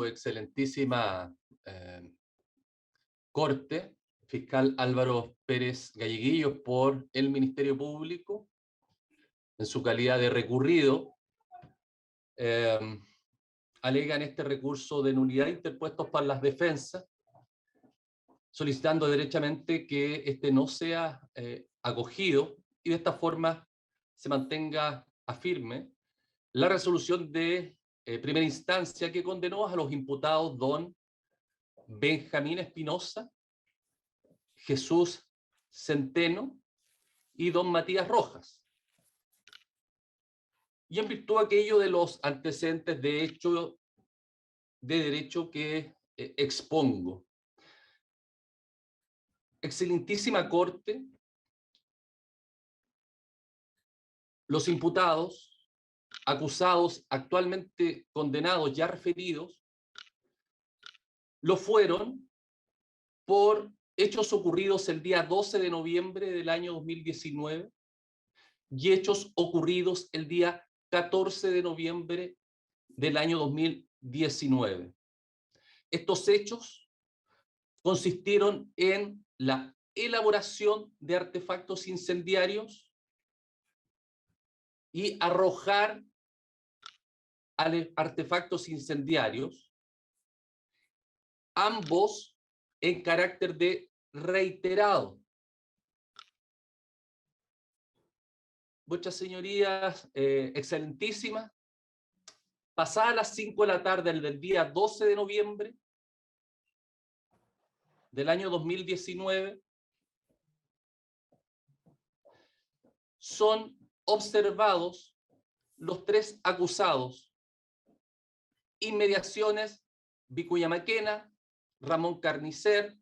excelentísima Corte, fiscal Álvaro Pérez Galleguillos, por el Ministerio Público, en su calidad de recurrido, alegan este recurso de nulidad interpuesto por las defensas, solicitando derechamente que este no sea acogido y de esta forma se mantenga a firme la resolución de primera instancia que condenó a los imputados don Benjamín Espinosa, Jesús Centeno y don Matías Rojas. Y en virtud de aquello de los antecedentes de derecho que expongo. Excelentísima Corte, los imputados, acusados, actualmente condenados, ya referidos, lo fueron por hechos ocurridos el día 12 de noviembre del año 2019 y hechos ocurridos el día 14 de noviembre del año 2019. Estos hechos consistieron en la elaboración de artefactos incendiarios y arrojar artefactos incendiarios, ambos en carácter de reiterado. Vuestras señorías, excelentísimas, pasadas las 5 de la tarde del día 12 de noviembre del año 2019, son observados los tres acusados, inmediaciones Vicuña Maquena, Ramón Carnicer,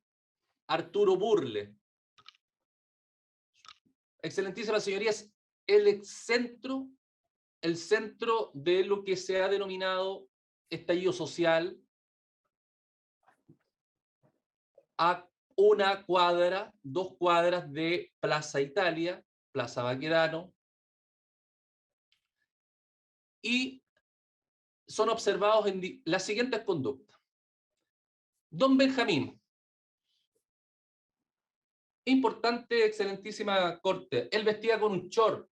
Arturo Burle. Excelentísimas señorías, el centro de lo que se ha denominado estallido social, a una cuadra, 2 cuadras de Plaza Italia, Plaza Baquedano, y son observados en las siguientes conductas. Don Benjamín, importante, excelentísima Corte, él vestía con un short,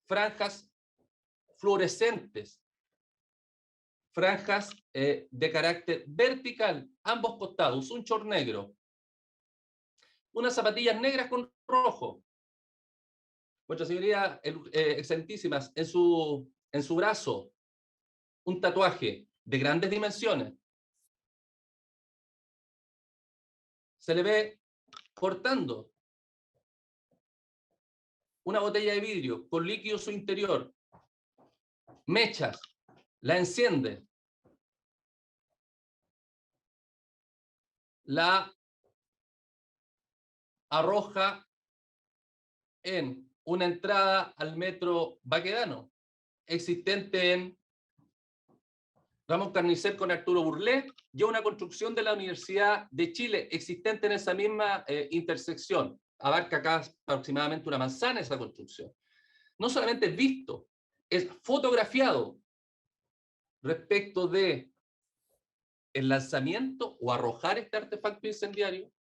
franjas fluorescentes, franjas de carácter vertical, ambos costados, un short negro, unas zapatillas negras con rojo. Vuestra señoría, excelentísimas, en su brazo, un tatuaje de grandes dimensiones. Se le ve cortando una botella de vidrio con líquido en su interior, mechas, la enciende, la arroja en una entrada al metro Baquedano, existente en Ramón Carnicer con Arturo Burle, y una construcción de la Universidad de Chile, existente en esa misma intersección. Abarca acá aproximadamente una manzana esa construcción. No solamente es visto, es fotografiado respecto de el lanzamiento o arrojar este artefacto incendiario.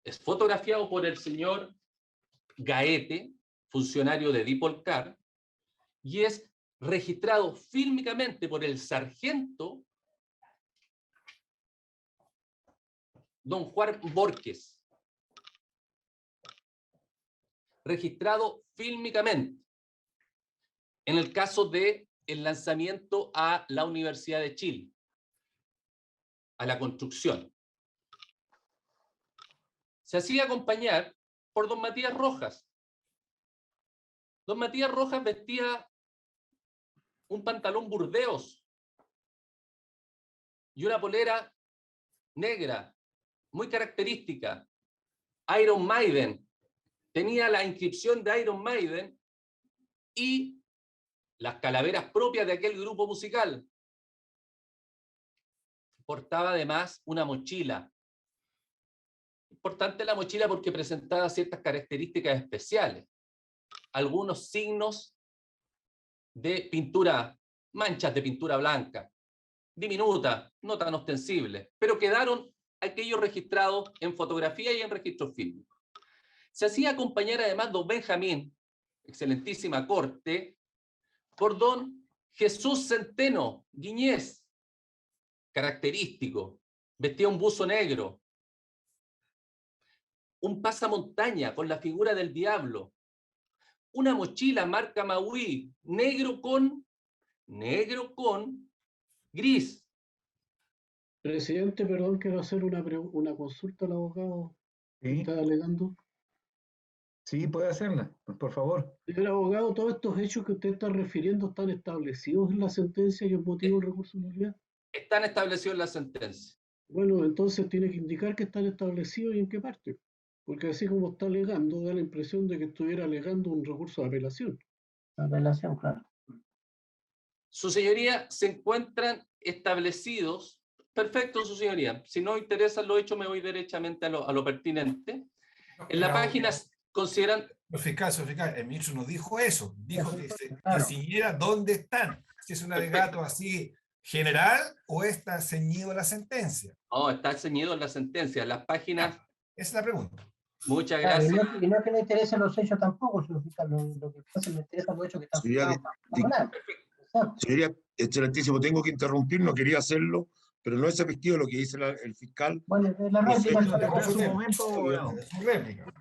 Es fotografiado por el señor Gaete, funcionario de Dipolcar, y es registrado fílmicamente por el sargento don Juan Borges. Registrado fílmicamente. En el caso de el lanzamiento a la Universidad de Chile, a la construcción. Se hacía acompañar por don Matías Rojas. Don Matías Rojas vestía un pantalón burdeos y una polera negra, muy característica. Iron Maiden. Tenía la inscripción de Iron Maiden y las calaveras propias de aquel grupo musical. Portaba además una mochila. Importante la mochila porque presentaba ciertas características especiales. Algunos signos de pintura, manchas de pintura blanca, diminutas, no tan ostensibles, pero quedaron aquellos registrados en fotografía y en registro fílmico. Se hacía acompañar además don Benjamín, excelentísima corte, por don Jesús Centeno Guiñez, característico, vestía un buzo negro, un pasamontaña con la figura del diablo, una mochila marca Maui, negro con gris. Presidente, perdón, quiero hacer una consulta al abogado que Sí, está alegando. sí, puede hacerla, por favor. Señor abogado, ¿todos estos hechos que usted está refiriendo están establecidos en la sentencia y el motivo del recurso de nulidad? Están establecidos en la sentencia. Bueno, entonces tiene que indicar que están establecidos y en qué parte. Porque así como está alegando, da la impresión de que estuviera alegando un recurso de apelación. Apelación, claro. Su señoría, se encuentran establecidos. Perfecto, su señoría. Si no interesa lo hecho, me voy derechamente a lo pertinente. En la página consideran... Fiscal, el ministro no dijo eso, dijo que se Claro. ciñera dónde están, si es un alegato así general o está ceñido a la sentencia. No, está ceñido en la sentencia. Las páginas... Esa es la pregunta. Muchas Claro, gracias. y no es que le interesen los hechos tampoco, señor fiscal, lo que pasa es que le interesan los hechos que están Señoría, fijados bajo nada. Exacto. Señoría, excelentísimo, tengo que interrumpir, no quería hacerlo, pero no es efectivo lo que dice el fiscal. Bueno, la Los réplica, hechos de Espera su José, momento, abogado. es su réplica.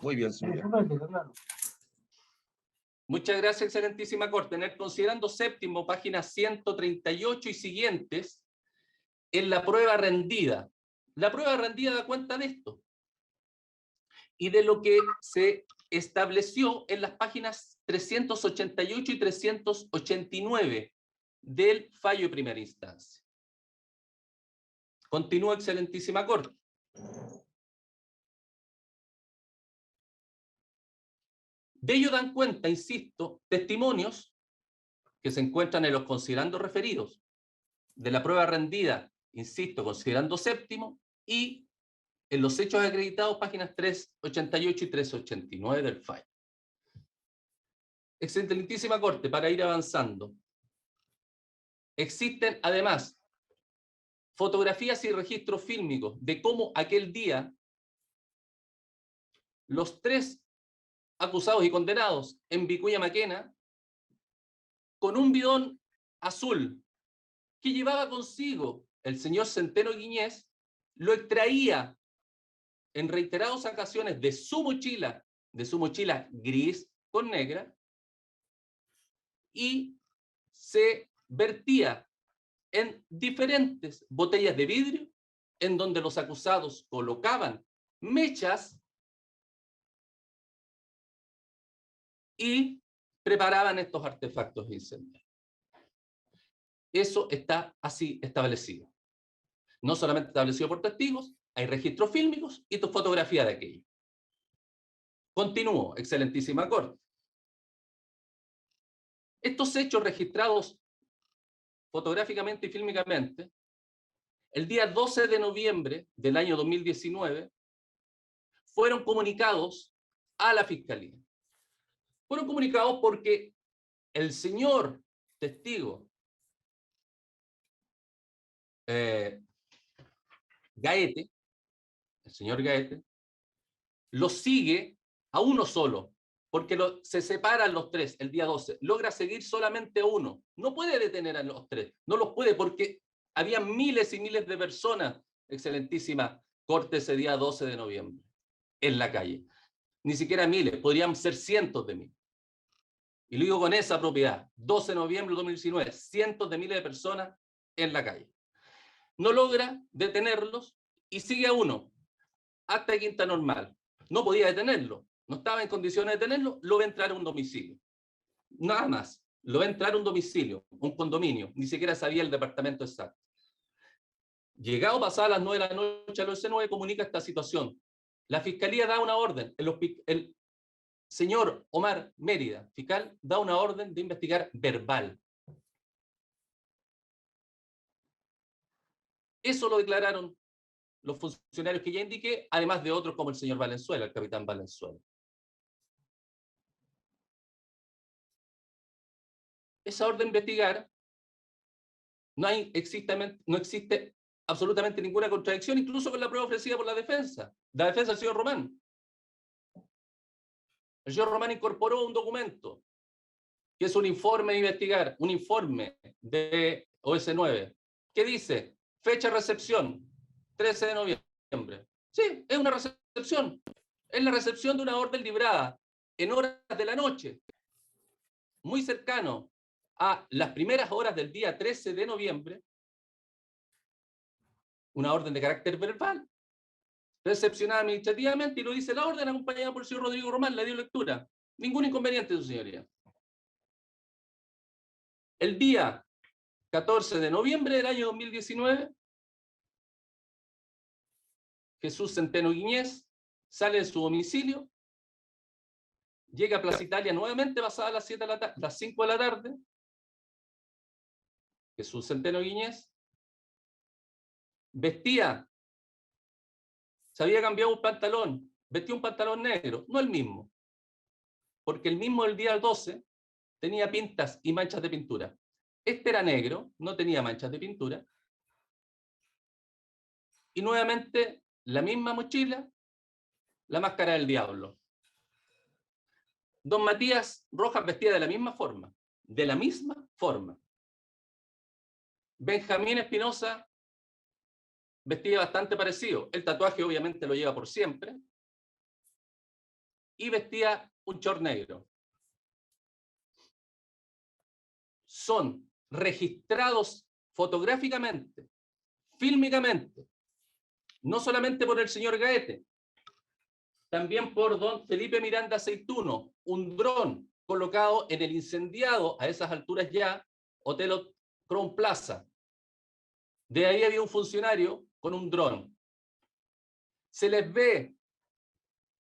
Muy bien, sí, señoría. su réplica, claro. Muchas gracias, excelentísima corte. En el considerando séptimo, páginas 138 y siguientes, en la prueba rendida. La prueba rendida da cuenta de esto y de lo que se estableció en las páginas 388 y 389 del fallo de primera instancia. Continúa, excelentísima corte. De ello dan cuenta, insisto, testimonios que se encuentran en los considerandos referidos de la prueba rendida, insisto, considerando séptimo, y en los hechos acreditados, páginas 388 y 389 del fallo. Excelentísima Corte, para ir avanzando. Existen, además, fotografías y registros fílmicos de cómo aquel día los tres acusados y condenados en Vicuña Maquena, con un bidón azul que llevaba consigo el señor Centeno Guiñez, lo extraía en reiteradas ocasiones de su mochila gris con negra, y se vertía en diferentes botellas de vidrio en donde los acusados colocaban mechas y preparaban estos artefactos incendiarios. Eso está así establecido. No solamente establecido por testigos, hay registros fílmicos y tu fotografía de aquello. Continúo, excelentísima Corte. Estos hechos registrados fotográficamente y fílmicamente, el día 12 de noviembre del año 2019, fueron comunicados a la Fiscalía. Fueron comunicados porque el señor testigo Gaete, el señor Gaete, lo sigue a uno solo, porque se separan los tres el día 12, logra seguir solamente a uno, no puede detener a los tres, no los puede porque había miles y miles de personas, excelentísima Corte, ese día 12 de noviembre, en la calle. Ni siquiera miles, podrían ser cientos de miles. Y lo digo con esa propiedad, 12 de noviembre de 2019, cientos de miles de personas en la calle. No logra detenerlos y sigue a uno hasta Quinta Normal. No podía detenerlo, no estaba en condiciones de detenerlo, lo va a entrar a un domicilio. Nada más, lo va a entrar a un domicilio, un condominio, ni siquiera sabía el departamento exacto. Llegado pasadas las 9 de la noche, al OC9 comunica esta situación. La Fiscalía da una orden, el señor Omar Mérida, fiscal, da una orden de investigar verbal. Eso lo declararon los funcionarios que ya indiqué, además de otros como el señor Valenzuela, el capitán Valenzuela. Esa orden de investigar No existe absolutamente ninguna contradicción, incluso con la prueba ofrecida por la defensa del señor Román. El señor Román incorporó un documento, que es un informe de investigar, un informe de OS9, que dice, fecha de recepción, 13 de noviembre. Sí, es una recepción. Es la recepción de una orden librada en horas de la noche, muy cercano a las primeras horas del día 13 de noviembre, una orden de carácter verbal, recepcionada administrativamente, y lo dice la orden acompañada por el señor Rodrigo Román, le dio lectura. Ningún inconveniente, su señoría. El día 14 de noviembre del año 2019, Jesús Centeno Guiñez sale de su domicilio, llega a Plaza Italia nuevamente pasadas las 5 de la tarde. Jesús Centeno Guiñez vestía, se había cambiado un pantalón, vestía un pantalón negro, no el mismo, porque el mismo del día 12 tenía pintas y manchas de pintura. Este era negro, no tenía manchas de pintura. Y nuevamente la misma mochila, la máscara del diablo. Don Matías Rojas vestía de la misma forma, de la misma forma. Benjamín Espinosa vestía bastante parecido. El tatuaje obviamente lo lleva por siempre. Y vestía un short negro. Son registrados fotográficamente, fílmicamente, no solamente por el señor Gaete, también por don Felipe Miranda Aceituno, un dron colocado en el incendiado, a esas alturas ya, Hotel Crown Plaza. De ahí había un funcionario con un dron. Se les ve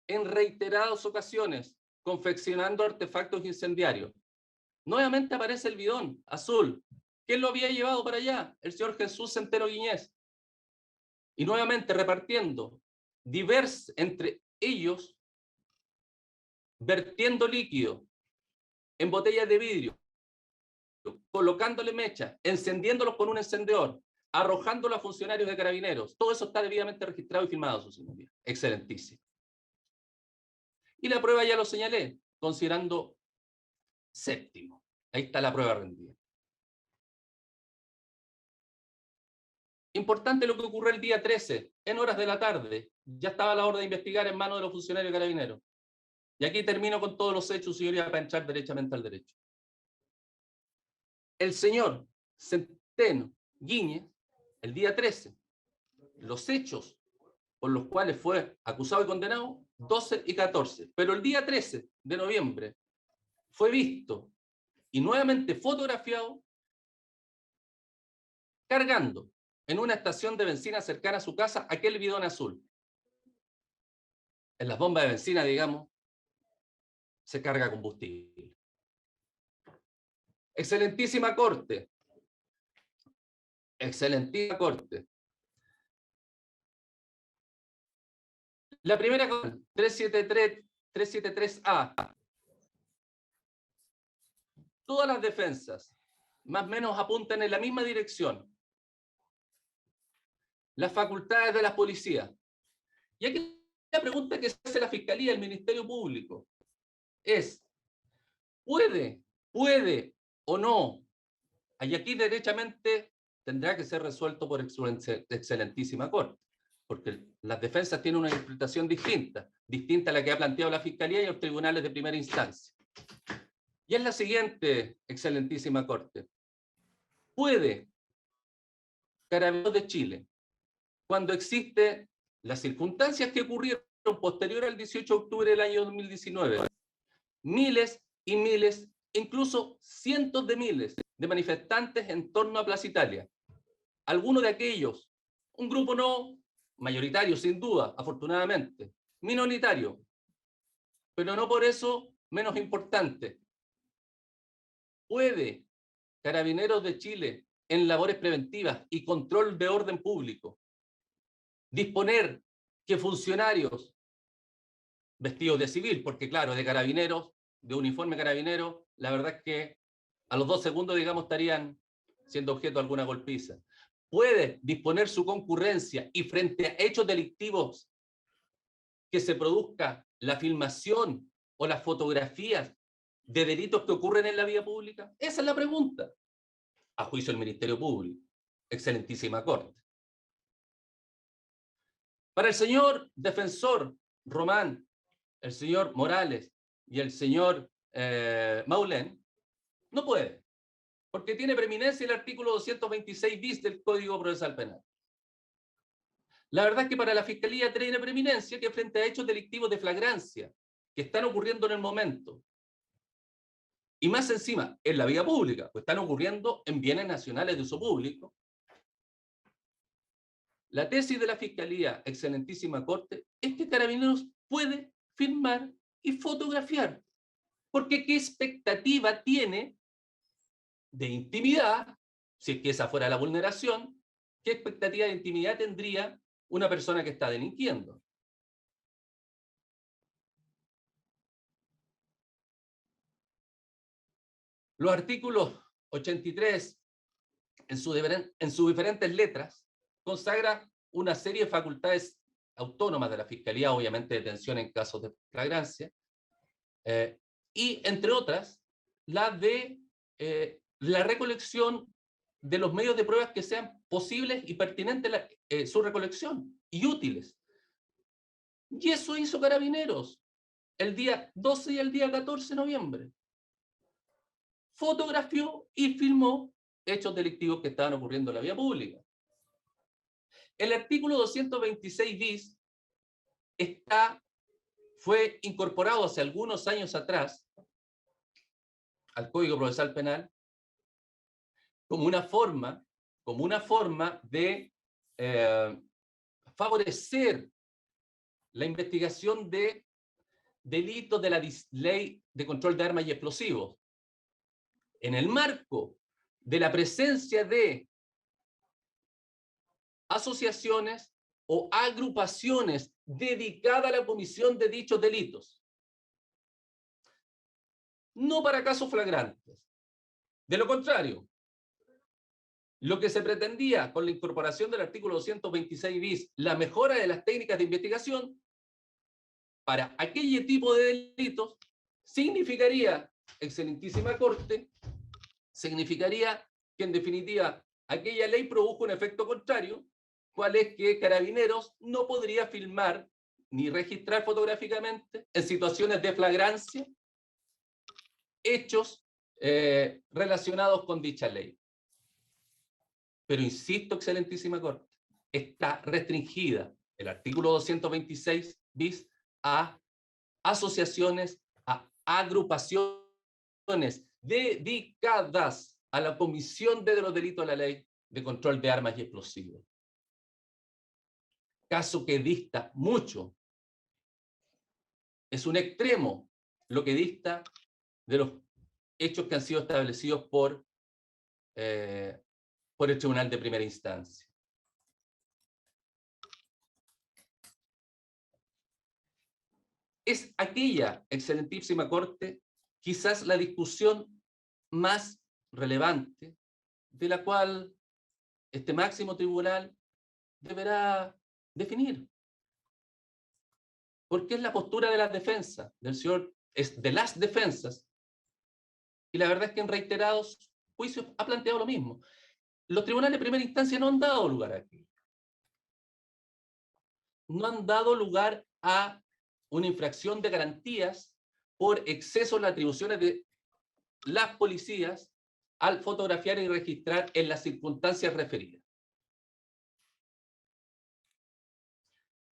en reiteradas ocasiones confeccionando artefactos incendiarios. Nuevamente aparece el bidón azul. ¿Quién lo había llevado para allá? El señor Jesús Centeno Guiñez. Y nuevamente repartiendo entre ellos, vertiendo líquido en botellas de vidrio, colocándole mecha, encendiéndolos con un encendedor, arrojándolo a funcionarios de Carabineros. Todo eso está debidamente registrado y filmado, su señoría. Excelentísimo. Y la prueba ya lo señalé, considerando séptimo. Ahí está la prueba rendida. Importante lo que ocurrió el día 13, en horas de la tarde. Ya estaba la orden de investigar en manos de los funcionarios de Carabineros. Y aquí termino con todos los hechos, señoría, para entrar derechamente al derecho. El señor Centeno Guiñez, el día 13, los hechos por los cuales fue acusado y condenado, 12 y 14. Pero el día 13 de noviembre fue visto y nuevamente fotografiado cargando en una estación de benzina cercana a su casa aquel bidón azul. En las bombas de benzina, digamos, se carga combustible. Excelentísima Corte. Excelentísima Corte. La primera, 373A. Todas las defensas, más o menos, apuntan en la misma dirección. Las facultades de la policía. Y aquí la pregunta que se hace la Fiscalía, el Ministerio Público, es, ¿puede o no? Y aquí derechamente tendrá que ser resuelto por excelentísima Corte, porque las defensas tienen una interpretación distinta a la que ha planteado la Fiscalía y los tribunales de primera instancia. Y es la siguiente, excelentísima Corte. ¿Puede Carabineros de Chile, cuando existe las circunstancias que ocurrieron posterior al 18 de octubre del año 2019, miles y miles, incluso cientos de miles de manifestantes en torno a Plaza Italia, algunos de aquellos, un grupo no mayoritario, sin duda, afortunadamente, minoritario, pero no por eso menos importante? ¿Puede Carabineros de Chile, en labores preventivas y control de orden público, disponer que funcionarios vestidos de civil, porque claro, de carabineros, de uniforme carabinero, la verdad es que a los 2 segundos, digamos, estarían siendo objeto de alguna golpiza, puede disponer su concurrencia y frente a hechos delictivos que se produzca la filmación o las fotografías de delitos que ocurren en la vía pública? Esa es la pregunta. A juicio del Ministerio Público, excelentísima Corte. Para el señor defensor Román, el señor Morales y el señor Maulén, no puede, porque tiene preeminencia el artículo 226 bis del Código Procesal Penal. La verdad es que para la Fiscalía tiene preeminencia que frente a hechos delictivos de flagrancia que están ocurriendo en el momento, y más encima en la vía pública, pues están ocurriendo en bienes nacionales de uso público, la tesis de la Fiscalía, excelentísima Corte, es que Carabineros puede filmar y fotografiar. Porque ¿qué expectativa tiene de intimidad, si es que esa fuera la vulneración, qué expectativa de intimidad tendría una persona que está delinquiendo? Los artículos 83, en sus diferentes letras, consagra una serie de facultades autónomas de la Fiscalía, obviamente detención en casos de flagrancia, y entre otras, la de la recolección de los medios de pruebas que sean posibles y pertinentes su recolección y útiles. Y eso hizo Carabineros el día 12 y el día 14 de noviembre. Fotografió y filmó hechos delictivos que estaban ocurriendo en la vía pública. El artículo 226 bis fue incorporado hace algunos años atrás al Código Procesal Penal como una forma de favorecer la investigación de delitos de la Ley de Control de Armas y Explosivos, en el marco de la presencia de asociaciones o agrupaciones dedicadas a la comisión de dichos delitos. No para casos flagrantes. De lo contrario, lo que se pretendía con la incorporación del artículo 226 bis, la mejora de las técnicas de investigación, para aquel tipo de delitos, significaría, excelentísima Corte, significaría que en definitiva aquella ley produjo un efecto contrario, cual es que Carabineros no podría filmar ni registrar fotográficamente en situaciones de flagrancia hechos relacionados con dicha ley. Pero insisto, excelentísima Corte, está restringida el artículo 226 bis a asociaciones, a agrupaciones dedicadas a la comisión de los delitos de la Ley de Control de Armas y Explosivos. Caso que dista mucho. Es un extremo lo que dista de los hechos que han sido establecidos por el Tribunal de Primera Instancia. Es aquella, excelentísima Corte, quizás la discusión más relevante de la cual este máximo tribunal deberá definir. Porque es la postura de las defensas, de las defensas, y la verdad es que en reiterados juicios ha planteado lo mismo. Los tribunales de primera instancia no han dado lugar aquí. No han dado lugar a una infracción de garantías por exceso en las atribuciones de las policías al fotografiar y registrar en las circunstancias referidas.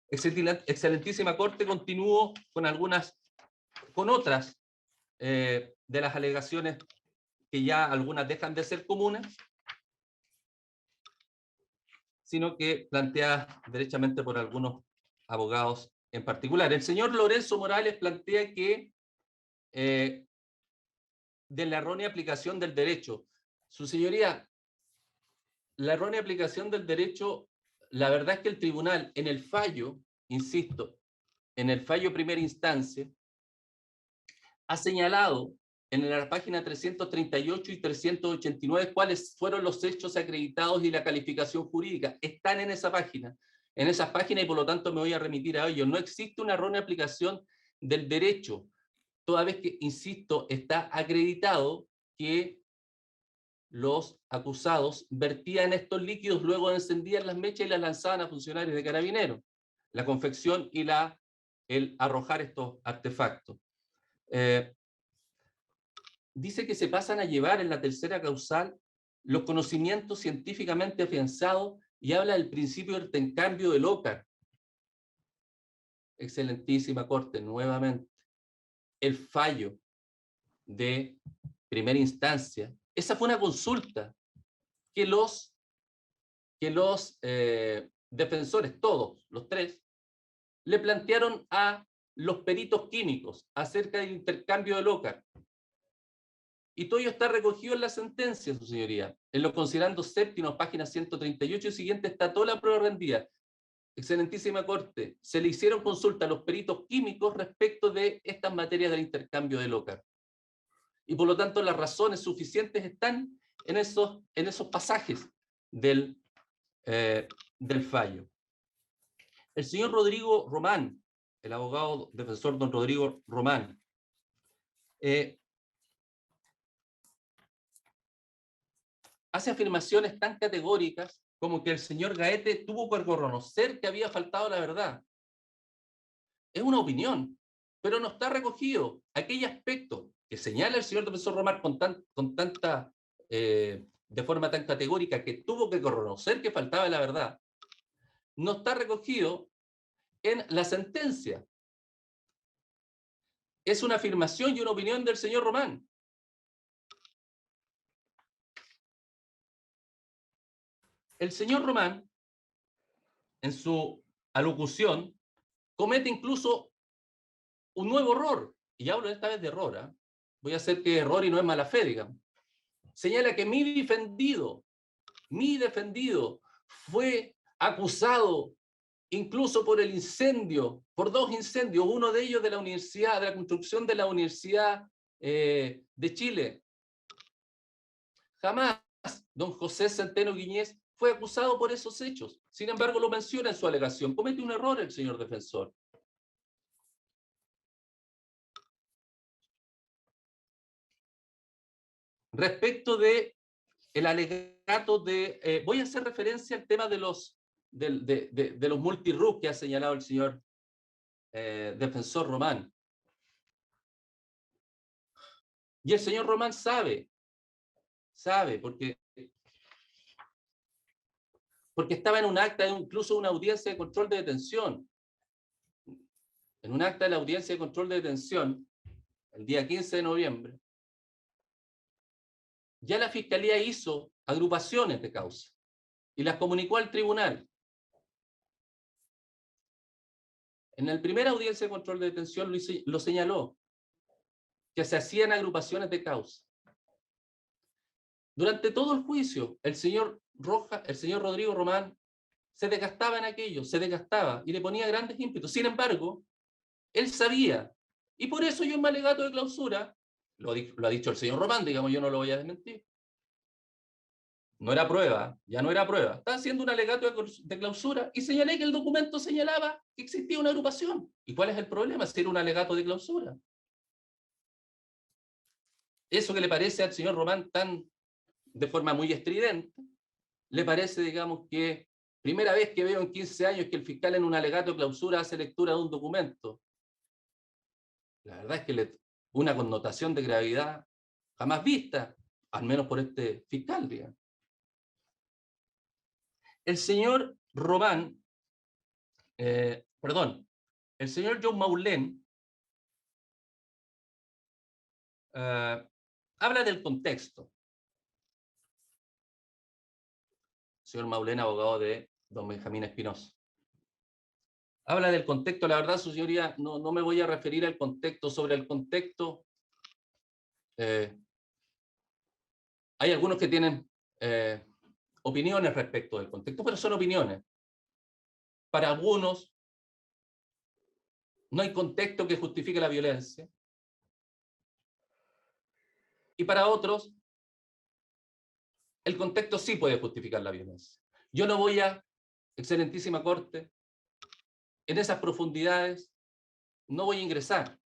Excelentísima Corte, continúo con otras de las alegaciones que ya algunas dejan de ser comunes, sino que planteadas derechamente por algunos abogados en particular. El señor Lorenzo Morales plantea que de la errónea aplicación del derecho. Su señoría, la errónea aplicación del derecho, la verdad es que el tribunal en el fallo, insisto, en el fallo primera instancia, ha señalado en la página 338 y 389 cuáles fueron los hechos acreditados y la calificación jurídica. Están en esa página. En esas páginas y por lo tanto me voy a remitir a ellos. No existe una errónea aplicación del derecho, toda vez que, insisto, está acreditado que los acusados vertían estos líquidos, luego encendían las mechas y las lanzaban a funcionarios de Carabineros. La confección y el arrojar estos artefactos. Dice que se pasan a llevar en la tercera causal los conocimientos científicamente afianzados y habla del principio de intercambio del OCAR. Excelentísima Corte, nuevamente. El fallo de primera instancia. Esa fue una consulta que los defensores, todos, los tres, le plantearon a los peritos químicos acerca del intercambio del OCAR. Y todo ello está recogido en la sentencia, su señoría. En los considerandos séptimos, páginas 138 y siguiente, está toda la prueba rendida. Excelentísima Corte, se le hicieron consulta a los peritos químicos respecto de estas materias del intercambio del OCAR. Y por lo tanto las razones suficientes están en esos pasajes del fallo. El señor Rodrigo Román, el abogado defensor don Rodrigo Román, hace afirmaciones tan categóricas como que el señor Gaete tuvo que reconocer que había faltado la verdad. Es una opinión, pero no está recogido. Aquel aspecto que señala el señor defensor Román de forma tan categórica que tuvo que reconocer que faltaba la verdad, no está recogido en la sentencia. Es una afirmación y una opinión del señor Román. El señor Román, en su alocución, comete incluso un nuevo error, y hablo esta vez de error, ¿eh? Voy a hacer que error y no es mala fe, digamos. Señala que mi defendido fue acusado incluso por el incendio, por 2 incendios, uno de ellos de la universidad, de la construcción de la Universidad de Chile. Jamás don José Centeno Guiñez fue acusado por esos hechos. Sin embargo, lo menciona en su alegación. Comete un error el señor defensor. Respecto de el alegato de... voy a hacer referencia al tema de los multi-RUC que ha señalado el señor defensor Román. Y el señor Román sabe, porque estaba en un acta, incluso una audiencia de control de detención. En un acta de la audiencia de control de detención, el día 15 de noviembre, ya la Fiscalía hizo agrupaciones de causa y las comunicó al tribunal. En la primera audiencia de control de detención lo señaló, que se hacían agrupaciones de causa. Durante todo el juicio, el señor Rodrigo Román se desgastaba en aquello, se desgastaba y le ponía grandes ímpetus. Sin embargo, él sabía, y por eso yo en mi alegato de clausura, lo ha dicho el señor Román, digamos, yo no lo voy a desmentir. No era prueba, ya no era prueba. Estaba haciendo un alegato de clausura y señalé que el documento señalaba que existía una agrupación. ¿Y cuál es el problema? Si era un alegato de clausura. Eso que le parece al señor Román tan de forma muy estridente, le parece, digamos, que primera vez que veo en 15 años que el fiscal en un alegato de clausura hace lectura de un documento. La verdad es que una connotación de gravedad jamás vista, al menos por este fiscal, digamos. El señor Román, el señor John Maulén habla del contexto. Señor Maulén, abogado de don Benjamín Espinosa. Habla del contexto. La verdad, su señoría, no me voy a referir al contexto. Sobre el contexto, hay algunos que tienen opiniones respecto del contexto, pero son opiniones. Para algunos, no hay contexto que justifique la violencia. Y para otros, el contexto sí puede justificar la violencia. Yo no voy a, excelentísima Corte, en esas profundidades, no voy a ingresar.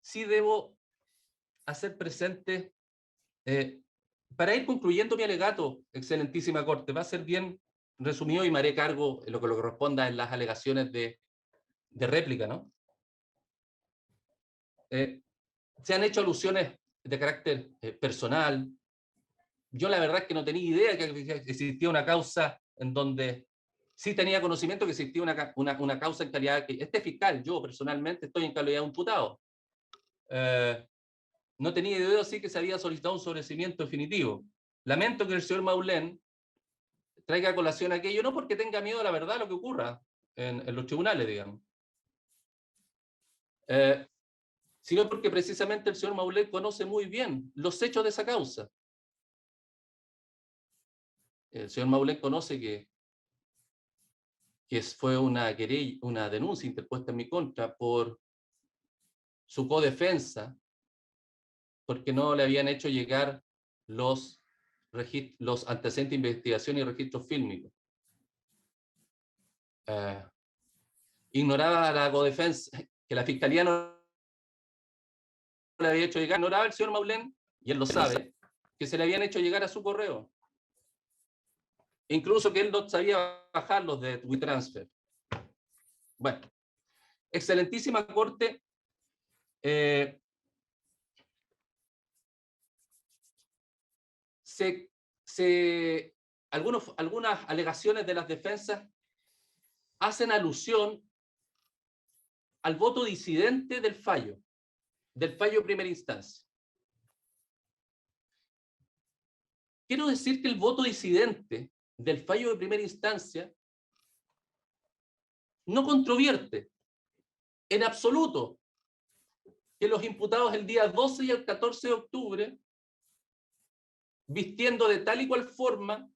Sí debo hacer presente, para ir concluyendo mi alegato, excelentísima Corte, va a ser bien resumido y me haré cargo en lo que corresponda en las alegaciones de réplica, ¿no? Se han hecho alusiones de carácter personal. Yo la verdad es que no tenía idea que existía una causa en donde sí tenía conocimiento que existía una causa en calidad que este fiscal, yo personalmente estoy en calidad de imputado. No tenía idea así que se había solicitado un sobreseimiento definitivo. Lamento que el señor Maulén traiga a colación aquello, no porque tenga miedo a la verdad lo que ocurra en los tribunales, digamos. Sino porque precisamente el señor Maulén conoce muy bien los hechos de esa causa. El señor Maulén conoce que fue una denuncia interpuesta en mi contra por su codefensa, porque no le habían hecho llegar los antecedentes de investigación y registros fílmicos. Ignoraba la codefensa, que la fiscalía no le había hecho llegar, ignoraba el señor Maulén, y él lo sabe, que se le habían hecho llegar a su correo. Incluso que él no sabía bajarlos de WeTransfer. Bueno, excelentísima Corte, algunas alegaciones de las defensas hacen alusión al voto disidente del fallo de primera instancia. Quiero decir que el voto disidente del fallo de primera instancia no controvierte en absoluto que los imputados el día 12 y el 14 de octubre, vistiendo de tal y cual forma,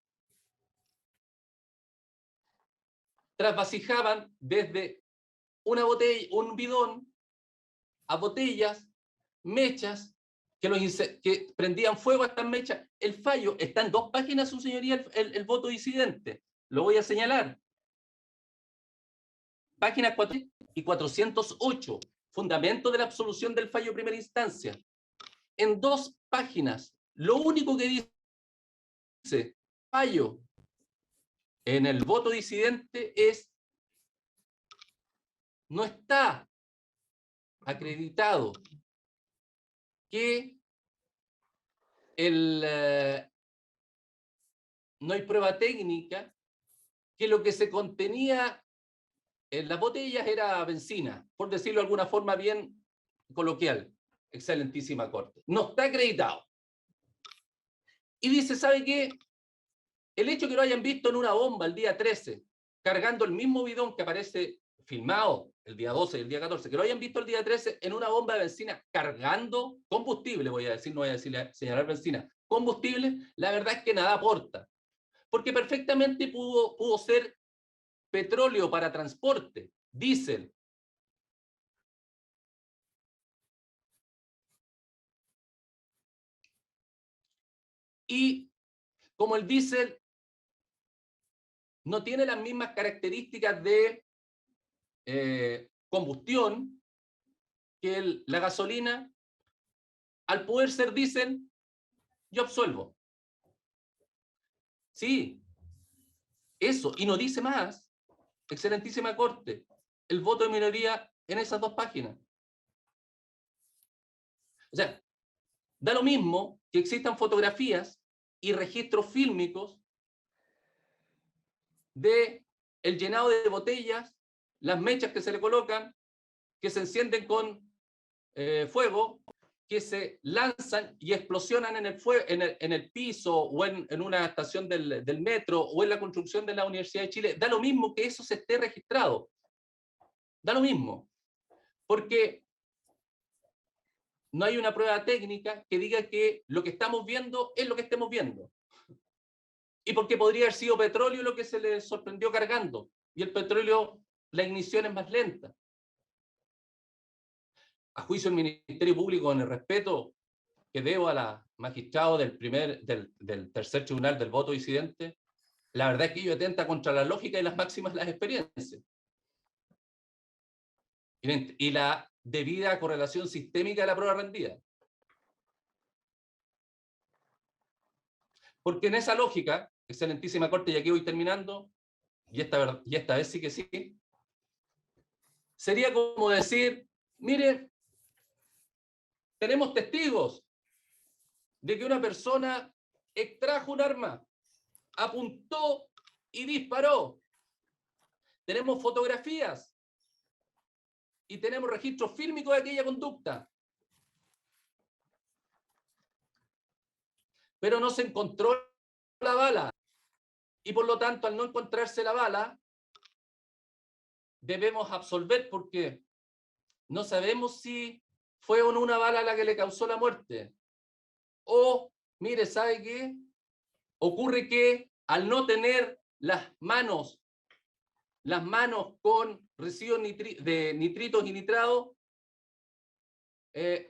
trasvasijaban desde una botella, un bidón, a botellas, mechas, que prendían fuego a estas mechas. El fallo está en 2 páginas, su señoría, el voto disidente. Lo voy a señalar. Páginas 4 y 408, fundamento de la absolución del fallo de primera instancia. En 2 páginas, lo único que dice fallo en el voto disidente es: no está acreditado que no hay prueba técnica que lo que se contenía en las botellas era benzina, por decirlo de alguna forma bien coloquial. Excelentísima Corte. No está acreditado. Y dice, ¿sabe qué? El hecho que lo hayan visto en una bomba el día 13, cargando el mismo bidón que aparece filmado el día 12 y el día 14, que lo hayan visto el día 13 en una bomba de benzina cargando combustible, voy a decir, no voy a decir, señalar benzina, combustible, la verdad es que nada aporta. Porque perfectamente pudo ser petróleo para transporte, diésel. Y como el diésel no tiene las mismas características de combustión que la gasolina, al poder ser diésel, yo absuelvo. Sí, eso, y no dice más, excelentísima Corte, el voto de minoría en esas 2 páginas. O sea, da lo mismo que existan fotografías y registros fílmicos de el llenado de botellas, las mechas que se le colocan, que se encienden con fuego, que se lanzan y explosionan en el piso o en una estación del metro o en la construcción de la Universidad de Chile. Da lo mismo que eso se esté registrado. Da lo mismo. Porque no hay una prueba técnica que diga que lo que estamos viendo es lo que estemos viendo. y porque podría haber sido petróleo lo que se le sorprendió cargando, y el petróleo, la ignición es más lenta. A juicio del Ministerio Público, en el respeto que debo a la magistrado del tercer tribunal del voto disidente, la verdad es que ello atenta contra la lógica y las máximas de las experiencias. Y la debida correlación sistémica de la prueba rendida. Porque en esa lógica, excelentísima Corte, y aquí voy terminando, y esta vez sí que sí, sería como decir, mire, tenemos testigos de que una persona extrajo un arma, apuntó y disparó. Tenemos fotografías y tenemos registros fílmicos de aquella conducta. Pero no se encontró la bala. Y por lo tanto, al no encontrarse la bala, debemos absolver porque no sabemos si fue o no una bala la que le causó la muerte. O, mire, ¿sabe qué? Ocurre que al no tener las manos con residuos de nitritos y nitrados,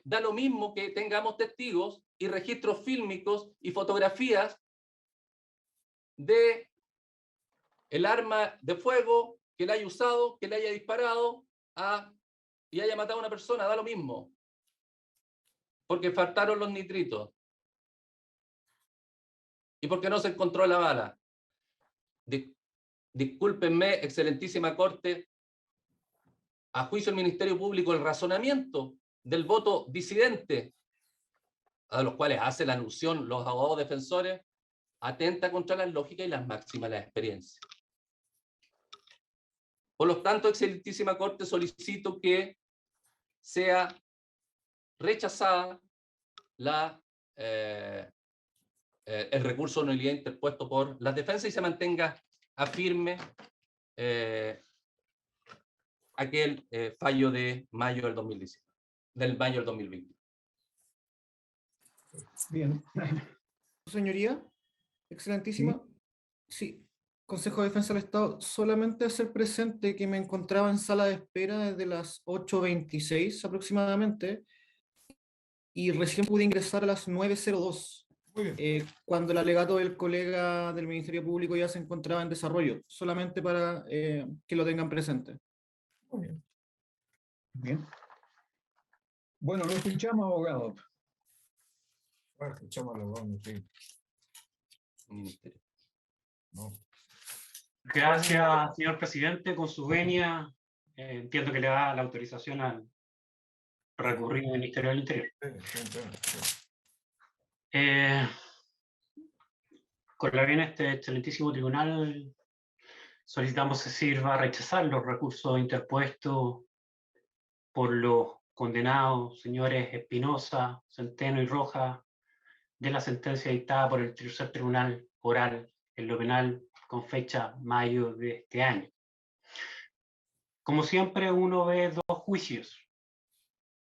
da lo mismo que tengamos testigos y registros fílmicos y fotografías de el arma de fuego que le haya usado, que le haya disparado y haya matado a una persona, da lo mismo. Porque faltaron los nitritos. Y porque no se encontró la bala. Discúlpenme, excelentísima Corte, a juicio del Ministerio Público, el razonamiento del voto disidente, a los cuales hace la alusión los abogados defensores, atenta contra la lógica y las máximas de la experiencia. Por lo tanto, excelentísima Corte, solicito que sea rechazada el recurso de nulidad interpuesto por las defensas y se mantenga a firme aquel fallo de mayo del 2019, del mayo del 2020. Bien. Señoría, excelentísima. Sí. Consejo de Defensa del Estado, solamente hacer presente que me encontraba en sala de espera desde las 8:26 aproximadamente y recién pude ingresar a las 9:02, Muy bien. cuando el alegato del colega del Ministerio Público ya se encontraba en desarrollo, solamente para que lo tengan presente. Muy bien. Bien. Bueno, lo escuchamos, abogado. Ahora escuchamos a los dos, sí. Ministerio. No. Gracias, señor presidente. Con su venia, entiendo que le da la autorización al recurrir al Ministerio del Interior. Sí. Con la venia de este excelentísimo tribunal, solicitamos se sirva a rechazar los recursos interpuestos por los condenados señores Espinosa, Centeno y Rojas de la sentencia dictada por el tercer tribunal oral en lo penal con fecha mayo de este año. Como siempre, uno ve dos juicios.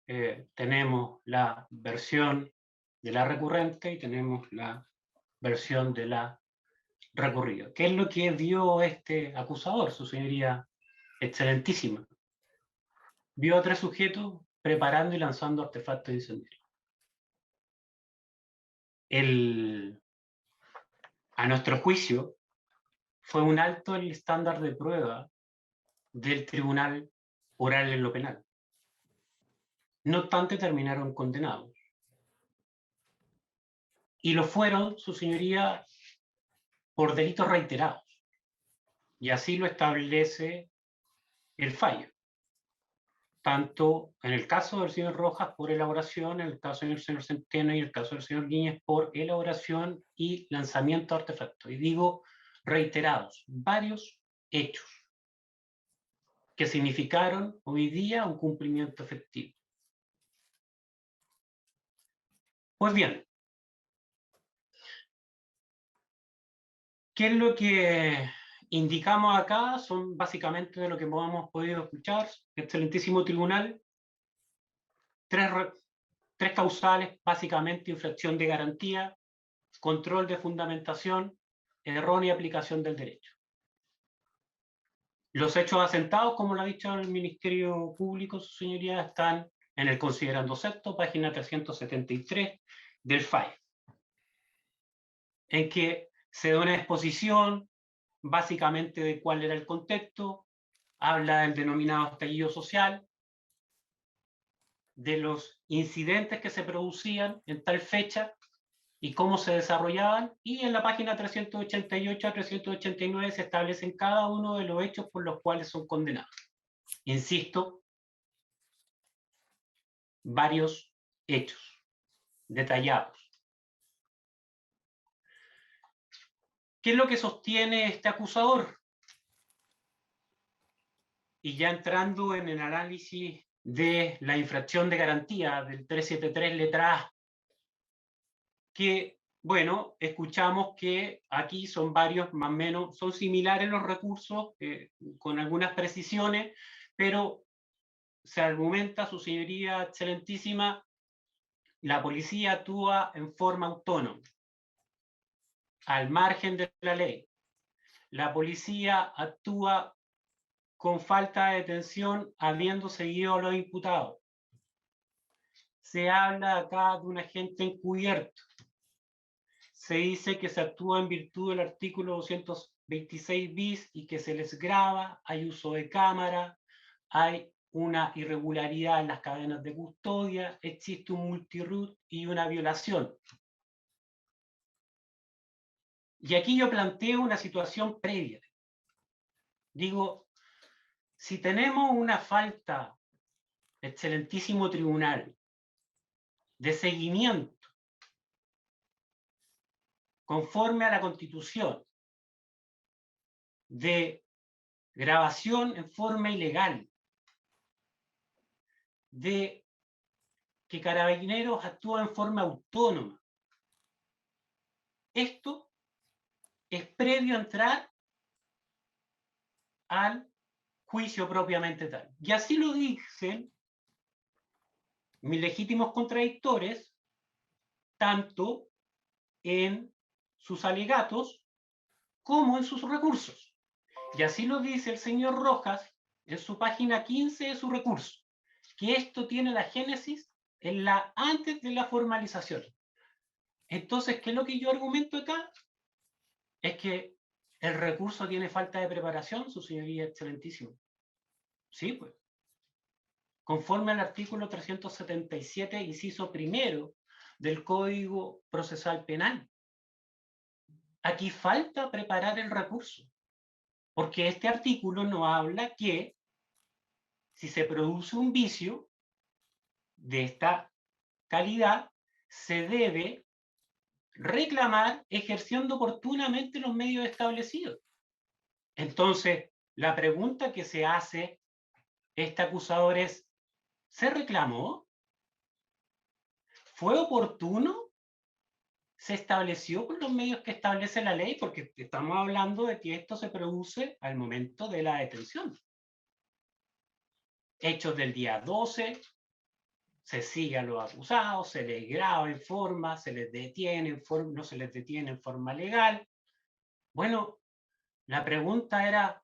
Tenemos la versión de la recurrente y tenemos la versión de la recurrida. ¿Qué es lo que vio este acusador, su señoría excelentísima? Vio a 3 sujetos preparando y lanzando artefactos incendiarios. A nuestro juicio, fue un alto el estándar de prueba del tribunal oral en lo penal. No obstante, terminaron condenados. Y lo fueron, su señoría, por delitos reiterados. Y así lo establece el fallo. Tanto en el caso del señor Rojas por elaboración, en el caso del señor Centeno y en el caso del señor Guíñez por elaboración y lanzamiento de artefactos. Y digo reiterados, varios hechos que significaron hoy día un cumplimiento efectivo. Pues bien, ¿qué es lo que indicamos acá? Son básicamente de lo que hemos podido escuchar, excelentísimo tribunal, tres causales, básicamente infracción de garantía, control de fundamentación errónea aplicación del derecho. Los hechos asentados, como lo ha dicho el Ministerio Público, su señoría, están en el considerando sexto, página 373 del FAI, en que se da una exposición básicamente de cuál era el contexto, habla del denominado estallido social, de los incidentes que se producían en tal fecha y cómo se desarrollaban, y en la página 388 a 389 se establecen cada uno de los hechos por los cuales son condenados. Insisto, varios hechos detallados. ¿Qué es lo que sostiene este acusador? Y ya entrando en el análisis de la infracción de garantía del 373 letra A, que, bueno, escuchamos que aquí son varios, más o menos, son similares los recursos, con algunas precisiones, pero se argumenta, su señoría excelentísima, la policía actúa en forma autónoma, al margen de la ley. La policía actúa con falta de detención habiendo seguido a los imputados. Se habla acá de un agente encubierto. Se dice que se actúa en virtud del artículo 226 bis y que se les graba, hay uso de cámara, hay una irregularidad en las cadenas de custodia, existe un multiroot y una violación. Y aquí yo planteo una situación previa. Digo, si tenemos una falta, excelentísimo tribunal, de seguimiento conforme a la Constitución, de grabación en forma ilegal, de que Carabineros actúa en forma autónoma, esto es previo a entrar al juicio propiamente tal. Y así lo dicen mis legítimos contradictores, tanto en sus alegatos como en sus recursos. Y así lo dice el señor Rojas en su página 15 de su recurso, que esto tiene la génesis antes de la formalización. Entonces, ¿qué es lo que yo argumento acá? Es que el recurso tiene falta de preparación, su señoría excelentísimo. Sí, pues. Conforme al artículo 377, inciso primero del Código Procesal Penal. Aquí falta preparar el recurso, porque este artículo nos habla que si se produce un vicio de esta calidad, se debe reclamar ejerciendo oportunamente los medios establecidos. Entonces, la pregunta que se hace este acusador es, ¿se reclamó? ¿Fue oportuno? ¿Se estableció con los medios que establece la ley? Porque estamos hablando de que esto se produce al momento de la detención. Hechos del día 12, se sigue a los acusados, se les graba en forma, se les detiene en forma, no se les detiene en forma legal. Bueno, la pregunta era,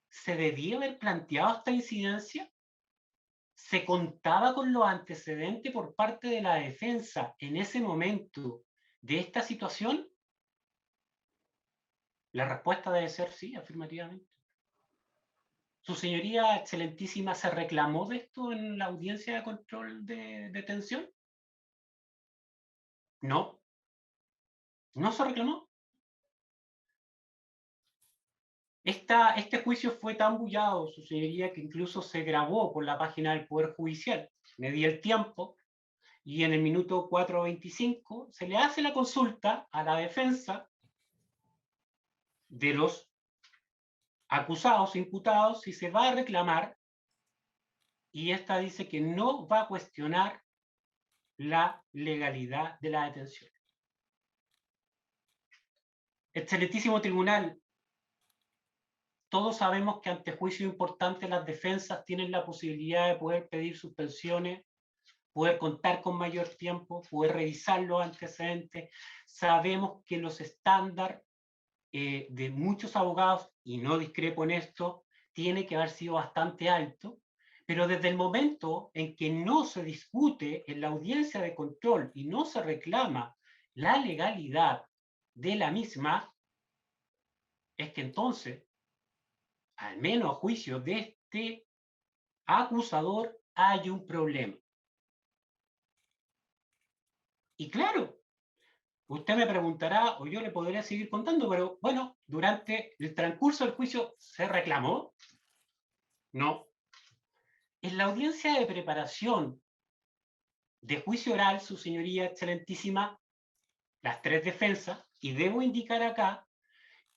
¿se debía haber planteado esta incidencia? ¿Se contaba con los antecedentes por parte de la defensa en ese momento de esta situación? La respuesta debe ser sí, afirmativamente. ¿Su señoría excelentísima se reclamó de esto en la audiencia de control de detención? No. No se reclamó. Este juicio fue tan bullado, su señoría, que incluso se grabó por la página del Poder Judicial. Me di el tiempo y en el minuto 4:25 se le hace la consulta a la defensa de los acusados, imputados, si se va a reclamar, y esta dice que no va a cuestionar la legalidad de la detención. Excelentísimo tribunal, todos sabemos que ante juicios importantes las defensas tienen la posibilidad de poder pedir suspensiones, poder contar con mayor tiempo, poder revisar los antecedentes. Sabemos que los estándares de muchos abogados, y no discrepo en esto, tiene que haber sido bastante alto, pero desde el momento en que no se discute en la audiencia de control y no se reclama la legalidad de la misma, es que entonces, al menos a juicio de este acusador, hay un problema. Y claro, usted me preguntará, o yo le podría seguir contando, pero bueno, durante el transcurso del juicio, ¿se reclamó? No. En la audiencia de preparación de juicio oral, su señoría excelentísima, las tres defensas, y debo indicar acá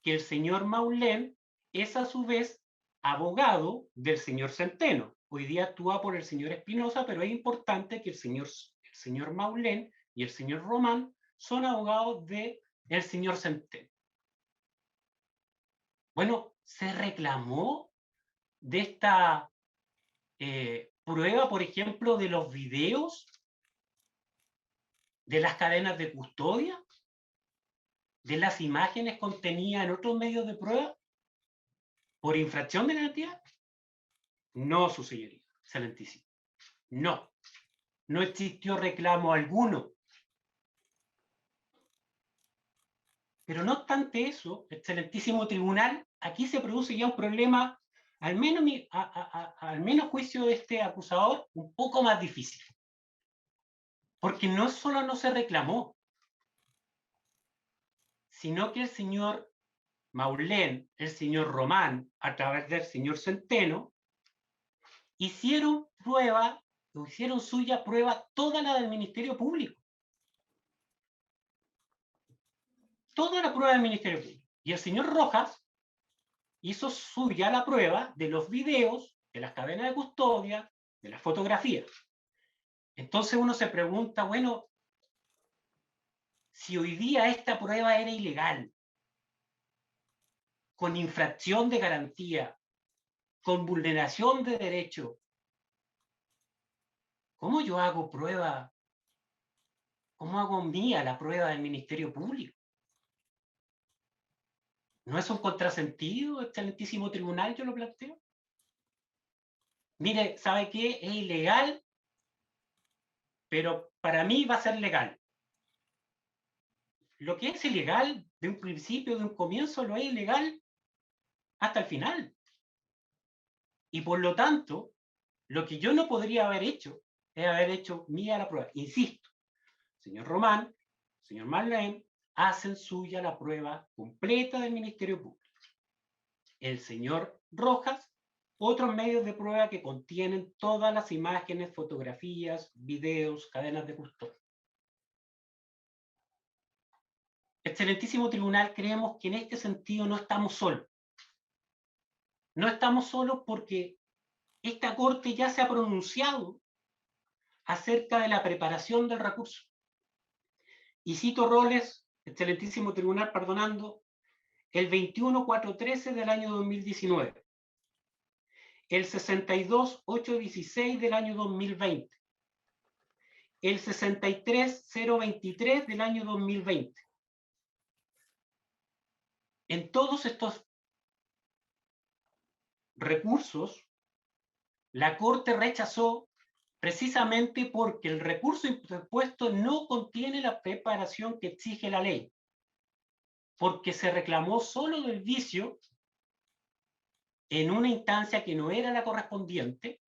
que el señor Maulén es a su vez abogado del señor Centeno. Hoy día actúa por el señor Espinosa, pero es importante que el señor Maulén y el señor Román son abogados del señor Centeno. Bueno, se reclamó de esta prueba, por ejemplo, de los videos de las cadenas de custodia, de las imágenes contenidas en otros medios de prueba, por infracción de la identidad. No, su señoría, excelentísimo. No, no existió reclamo alguno. Pero no obstante eso, excelentísimo tribunal, aquí se produce ya un problema, al menos juicio de este acusador, un poco más difícil. Porque no solo no se reclamó, sino que el señor Maulén, el señor Román, a través del señor Centeno, hicieron suya prueba toda la del Ministerio Público. Toda la prueba del Ministerio Público. Y el señor Rojas hizo suya la prueba de los videos, de las cadenas de custodia, de las fotografías. Entonces uno se pregunta, bueno, si hoy día esta prueba era ilegal, con infracción de garantía, con vulneración de derecho, ¿cómo yo hago prueba? ¿Cómo hago mía la prueba del Ministerio Público? ¿No es un contrasentido, excelentísimo tribunal? Yo lo planteo. Mire, ¿sabe qué? Es ilegal, pero para mí va a ser legal. Lo que es ilegal de un principio, de un comienzo, lo es ilegal hasta el final. Y por lo tanto, lo que yo no podría haber hecho es haber hecho mía la prueba. Insisto, señor Román, señor Marlene, hacen suya la prueba completa del Ministerio Público. El señor Rojas, otros medios de prueba que contienen todas las imágenes, fotografías, videos, cadenas de custodia. Excelentísimo tribunal, creemos que en este sentido no estamos solos. No estamos solos porque esta Corte ya se ha pronunciado acerca de la preparación del recurso. Y cito roles, excelentísimo tribunal, perdonando, el 21.413 del año 2019, el 62.816 del año 2020, el 63.023 del año 2020. En todos estos recursos, la Corte rechazó precisamente porque el recurso interpuesto no contiene la preparación que exige la ley, porque se reclamó solo del vicio en una instancia que no era la correspondiente,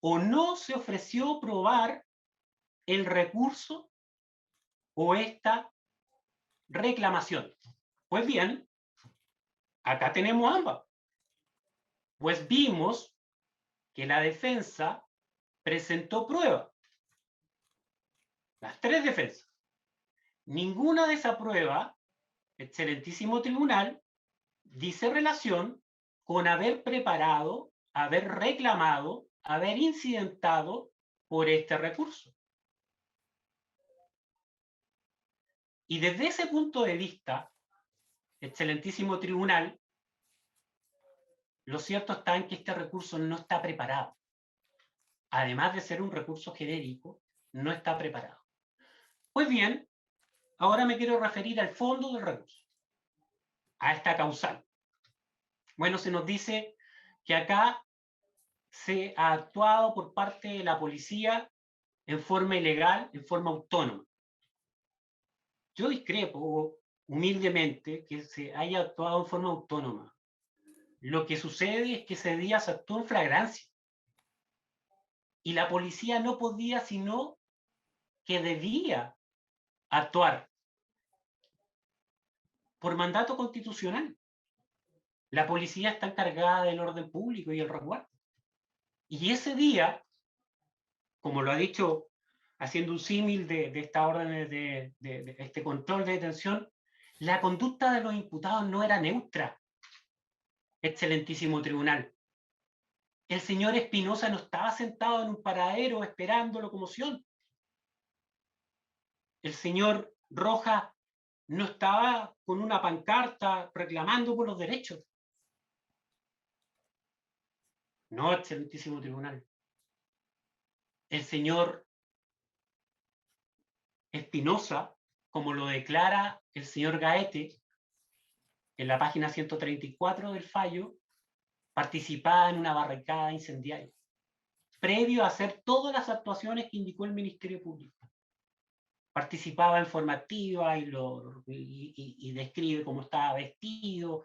o no se ofreció probar el recurso o esta reclamación. Pues bien, acá tenemos ambas. Pues vimos que la defensa presentó prueba. Las tres defensas. Ninguna de esas pruebas, excelentísimo tribunal, dice relación con haber preparado, haber reclamado, haber incidentado por este recurso. Y desde ese punto de vista, excelentísimo tribunal, lo cierto está en que este recurso no está preparado. Además de ser un recurso genérico, no está preparado. Pues bien, ahora me quiero referir al fondo del recurso. a esta causal? Bueno, se nos dice que acá se ha actuado por parte de la policía en forma ilegal, en forma autónoma. Yo discrepo humildemente que se haya actuado en forma autónoma. Lo que sucede es que ese día se actuó en flagrancia. Y la policía no podía, sino que debía actuar por mandato constitucional. La policía está encargada del orden público y el resguardo. Y ese día, como lo ha dicho, haciendo un símil de esta orden de este control de detención, la conducta de los imputados no era neutra, excelentísimo tribunal. El señor Espinosa no estaba sentado en un paradero esperando locomoción. El señor Rojas no estaba con una pancarta reclamando por los derechos. No, excelentísimo tribunal. El señor Espinosa, como lo declara el señor Gaete en la página 134 del fallo, participaba en una barricada incendiaria, previo a hacer todas las actuaciones que indicó el Ministerio Público. Participaba en formativa y describe cómo estaba vestido.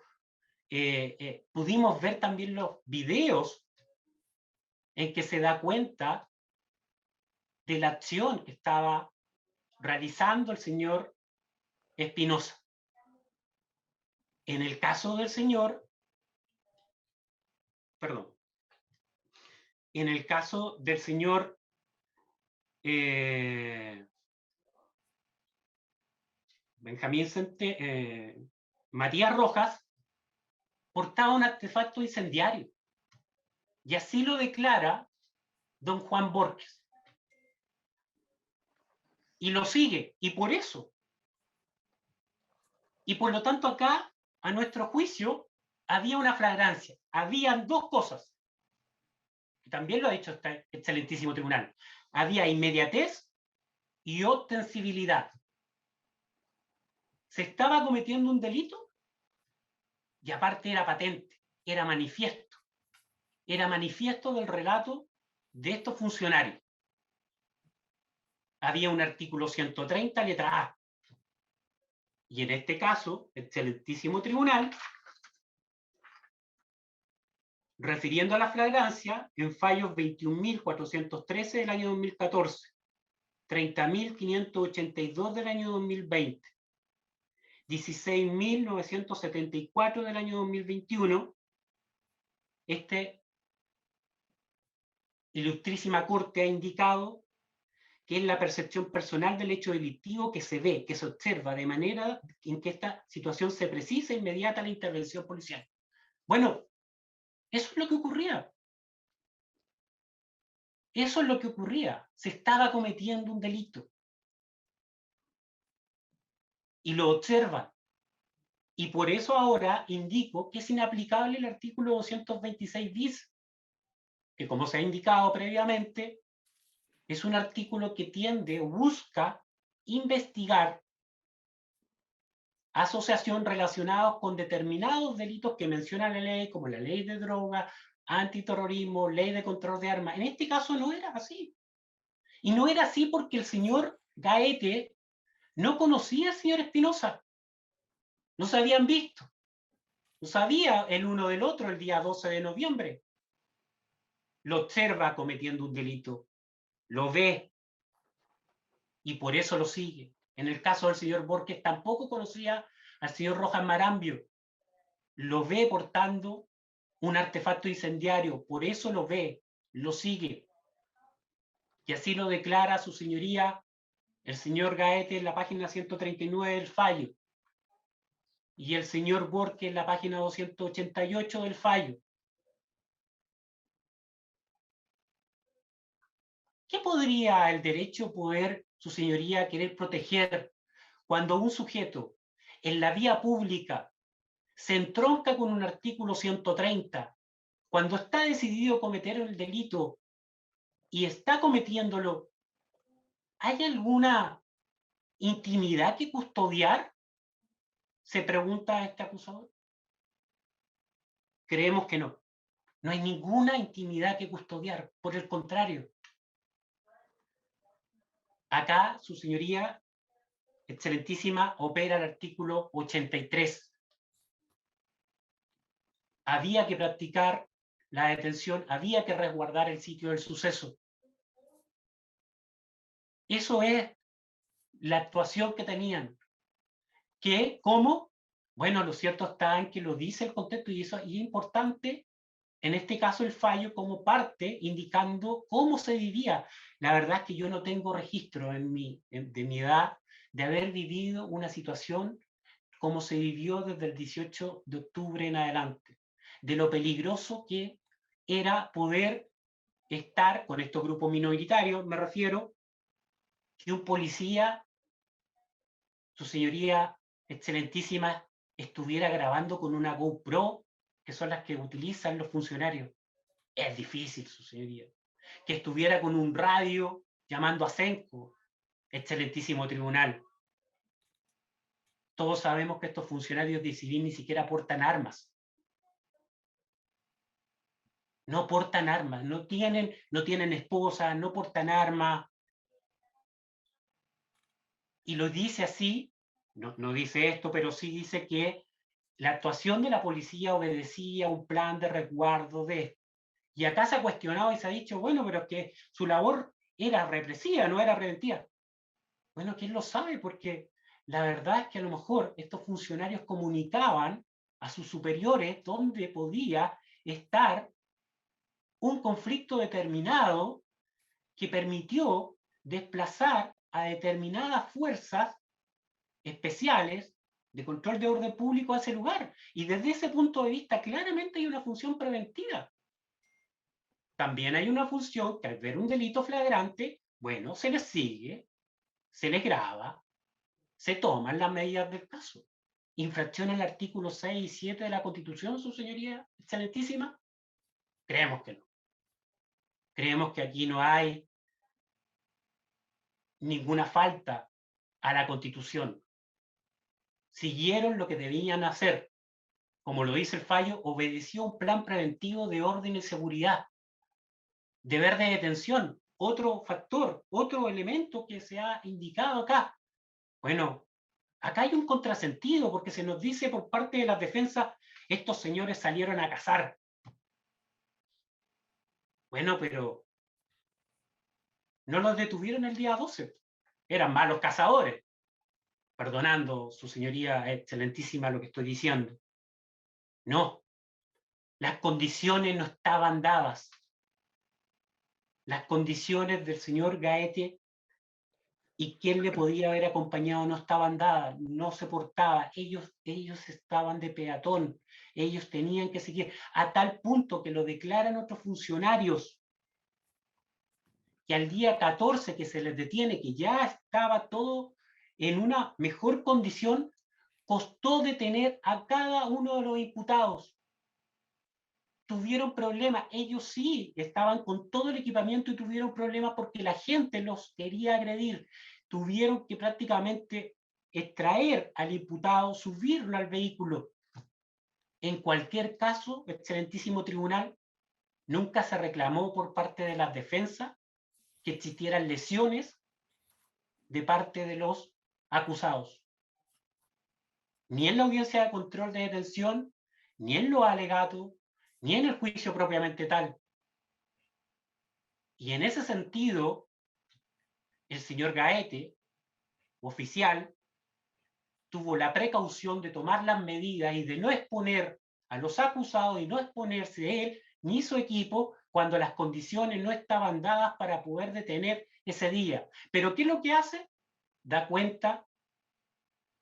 Pudimos ver también los videos en que se da cuenta de la acción que estaba realizando el señor Espinosa. En el caso del señor, perdón, en el caso del señor Matías Rojas, portaba un artefacto incendiario. Y así lo declara don Juan Borges. Y lo sigue, y por eso. Y por lo tanto acá, a nuestro juicio, había una flagrancia. Habían dos cosas, que también lo ha dicho este excelentísimo tribunal. Había inmediatez y ostensibilidad. Se estaba cometiendo un delito y aparte era patente, era manifiesto. Era manifiesto del relato de estos funcionarios. Había un artículo 130, letra A. Y en este caso, excelentísimo tribunal, refiriendo a la flagrancia, en fallos 21.413 del año 2014, 30.582 del año 2020, 16.974 del año 2021, ilustrísima Corte ha indicado que es la percepción personal del hecho delictivo que se ve, que se observa, de manera en que esta situación se precisa inmediata a la intervención policial. Bueno, eso es lo que ocurría. Eso es lo que ocurría. Se estaba cometiendo un delito. Y lo observan. Y por eso ahora indico que es inaplicable el artículo 226 bis, que como se ha indicado previamente, es un artículo que tiende o busca investigar asociación relacionados con determinados delitos que menciona la ley, como la ley de droga, antiterrorismo, ley de control de armas. En este caso no era así. Y no era así porque el señor Gaete no conocía al señor Espinosa. No se habían visto. No sabía el uno del otro el día 12 de noviembre. Lo observa cometiendo un delito. Lo ve. Y por eso lo sigue. En el caso del señor Borges tampoco conocía al señor Rojas Marambio. Lo ve portando un artefacto incendiario. Por eso lo ve. Lo sigue. Y así lo declara su señoría el señor Gaete en la página 139 del fallo y el señor Borges en la página 288 del fallo. ¿Qué podría el derecho poder, su señoría, querer proteger cuando un sujeto en la vía pública se entronca con un artículo 130, cuando está decidido a cometer el delito y está cometiéndolo? ¿Hay alguna intimidad que custodiar? se pregunta este acusador. Creemos que no. No hay ninguna intimidad que custodiar, por el contrario. Acá, su señoría, excelentísima, opera el artículo 83. Había que practicar la detención, había que resguardar el sitio del suceso. Eso es la actuación que tenían. ¿Cómo? Bueno, lo cierto está en que lo dice el contexto y eso es importante, en este caso el fallo como parte indicando cómo se vivía. La verdad es que yo no tengo registro de mi edad de haber vivido una situación como se vivió desde el 18 de octubre en adelante, de lo peligroso que era poder estar con estos grupos minoritarios, me refiero, que un policía, su señoría excelentísima, estuviera grabando con una GoPro, que son las que utilizan los funcionarios. Es difícil, su señoría. Que estuviera con un radio llamando a Senco, excelentísimo tribunal. Todos sabemos que estos funcionarios de civil ni siquiera portan armas. No portan armas, no tienen esposa, no portan armas. Y lo dice así, no dice esto, pero sí dice que la actuación de la policía obedecía a un plan de resguardo de... Y acá se ha cuestionado y se ha dicho, bueno, pero es que su labor era represiva, no era preventiva. Bueno, ¿quién lo sabe? Porque la verdad es que a lo mejor estos funcionarios comunicaban a sus superiores dónde podía estar un conflicto determinado que permitió desplazar a determinadas fuerzas especiales de control de orden público a ese lugar. Y desde ese punto de vista, claramente hay una función preventiva. También hay una función que al ver un delito flagrante, bueno, se les sigue, se les graba, se toman las medidas del caso. ¿Infracción al artículo 6 y 7 de la Constitución, su señoría excelentísima? Creemos que no. Creemos que aquí no hay ninguna falta a la Constitución. Siguieron lo que debían hacer. Como lo dice el fallo, obedeció un plan preventivo de orden y seguridad. Deber de detención, otro factor, otro elemento que se ha indicado acá. Bueno, acá hay un contrasentido porque se nos dice por parte de las defensas, estos señores salieron a cazar. Bueno, pero no los detuvieron el día 12. Eran malos cazadores. Perdonando, su señoría excelentísima, lo que estoy diciendo. No, las condiciones no estaban dadas. Las condiciones del señor Gaete y quién le podía haber acompañado no estaban dadas, no se portaba. Ellos estaban de peatón, ellos tenían que seguir, a tal punto que lo declaran otros funcionarios, que al día 14 que se les detiene, que ya estaba todo en una mejor condición, costó detener a cada uno de los imputados. Tuvieron problemas, ellos sí estaban con todo el equipamiento y tuvieron problemas porque la gente los quería agredir. Tuvieron que prácticamente extraer al imputado, subirlo al vehículo. En cualquier caso, excelentísimo tribunal, nunca se reclamó por parte de las defensas que existieran lesiones de parte de los acusados. Ni en la audiencia de control de detención, ni en los alegatos, ni en el juicio propiamente tal. Y en ese sentido, el señor Gaete, oficial, tuvo la precaución de tomar las medidas y de no exponer a los acusados y no exponerse él ni su equipo cuando las condiciones no estaban dadas para poder detener ese día. Pero ¿qué es lo que hace? Da cuenta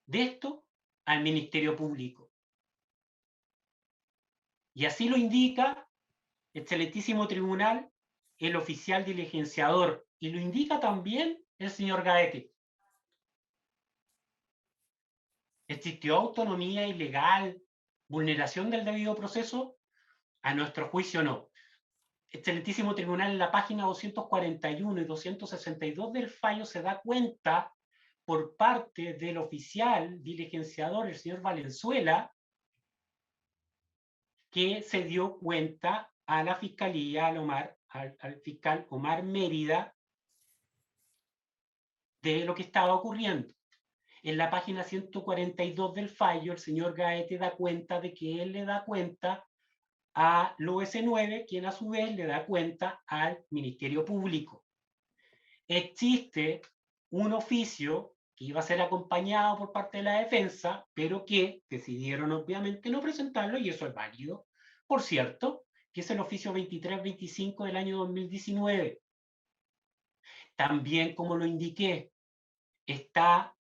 de esto al Ministerio Público. Y así lo indica, excelentísimo tribunal, el oficial diligenciador, y lo indica también el señor Gaete. ¿Existió autonomía ilegal, vulneración del debido proceso? A nuestro juicio no. Excelentísimo tribunal, en la página 241 y 262 del fallo se da cuenta por parte del oficial diligenciador, el señor Valenzuela, que se dio cuenta a la fiscalía, al fiscal Omar Mérida, de lo que estaba ocurriendo. En la página 142 del fallo, el señor Gaete da cuenta de que él le da cuenta a l'OS9, quien a su vez le da cuenta al Ministerio Público. Existe un oficio que iba a ser acompañado por parte de la defensa, pero que decidieron obviamente no presentarlo, y eso es válido, por cierto, que es el oficio 2325 del año 2019. También, como lo indiqué, está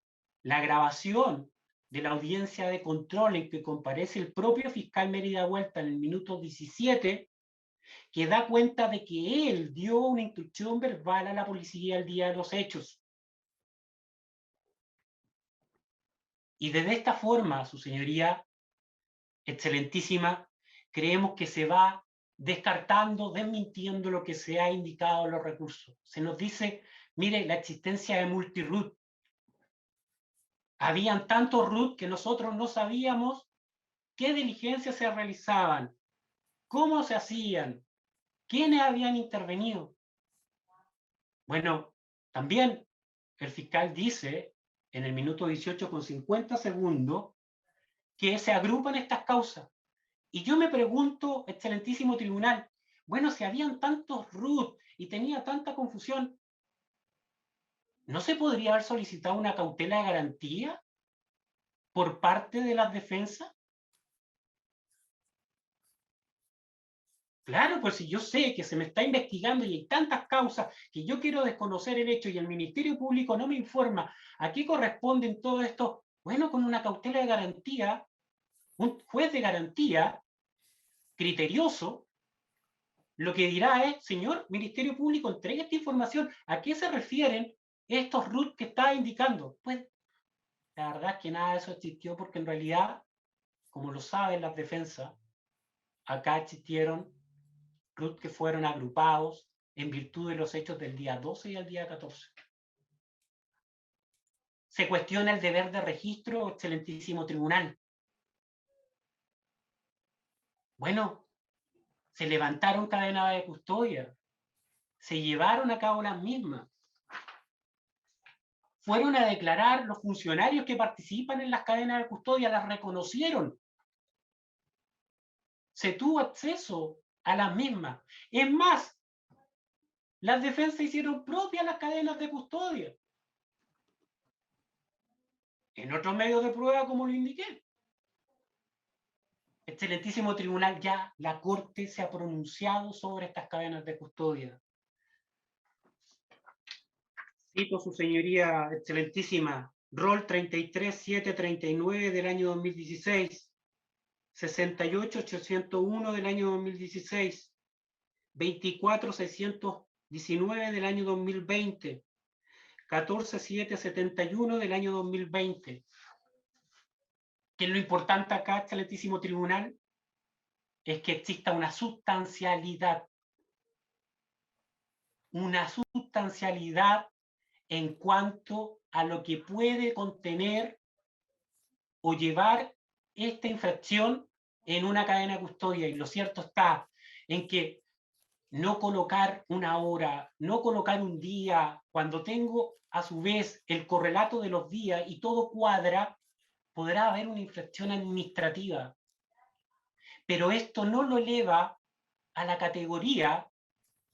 la grabación de la audiencia de control en que comparece el propio fiscal Mérida Vuelta en el minuto 17, que da cuenta de que él dio una instrucción verbal a la policía el día de los hechos. Y de esta forma, su señoría excelentísima, creemos que se va descartando, desmintiendo lo que se ha indicado en los recursos. Se nos dice, mire, la existencia de multiroot. Habían tantos root que nosotros no sabíamos qué diligencias se realizaban, cómo se hacían, quiénes habían intervenido. Bueno, también el fiscal dice en el minuto 18 con 50 segundos que se agrupan estas causas. Y yo me pregunto, excelentísimo tribunal, bueno, si habían tantos root y tenía tanta confusión, ¿no se podría haber solicitado una cautela de garantía por parte de las defensas? Claro, pues si yo sé que se me está investigando y hay tantas causas que yo quiero desconocer el hecho y el Ministerio Público no me informa a qué corresponden todo esto, bueno, con una cautela de garantía, un juez de garantía criterioso, lo que dirá es, señor Ministerio Público, entregue esta información, ¿a qué se refieren estos RUT que está indicando? Pues la verdad es que nada de eso existió, porque en realidad, como lo saben las defensas, acá existieron RUT que fueron agrupados en virtud de los hechos del día 12 y el día 14. Se cuestiona el deber de registro, excelentísimo tribunal. Bueno, se levantaron cadenas de custodia, se llevaron a cabo las mismas. Fueron a declarar los funcionarios que participan en las cadenas de custodia, las reconocieron. Se tuvo acceso a las mismas. Es más, las defensas hicieron propias las cadenas de custodia. En otros medios de prueba, como lo indiqué. Excelentísimo tribunal, ya la Corte se ha pronunciado sobre estas cadenas de custodia. Cito su señoría excelentísima, rol 33739 del año 2016, 68801 del año 2016, 24619 del año 2020, 14771 del año 2020. Que lo importante acá, excelentísimo tribunal, es que exista una sustancialidad en cuanto a lo que puede contener o llevar esta infracción en una cadena de custodia. Y lo cierto está en que no colocar una hora, no colocar un día, cuando tengo a su vez el correlato de los días y todo cuadra, podrá haber una infracción administrativa. Pero esto no lo eleva a la categoría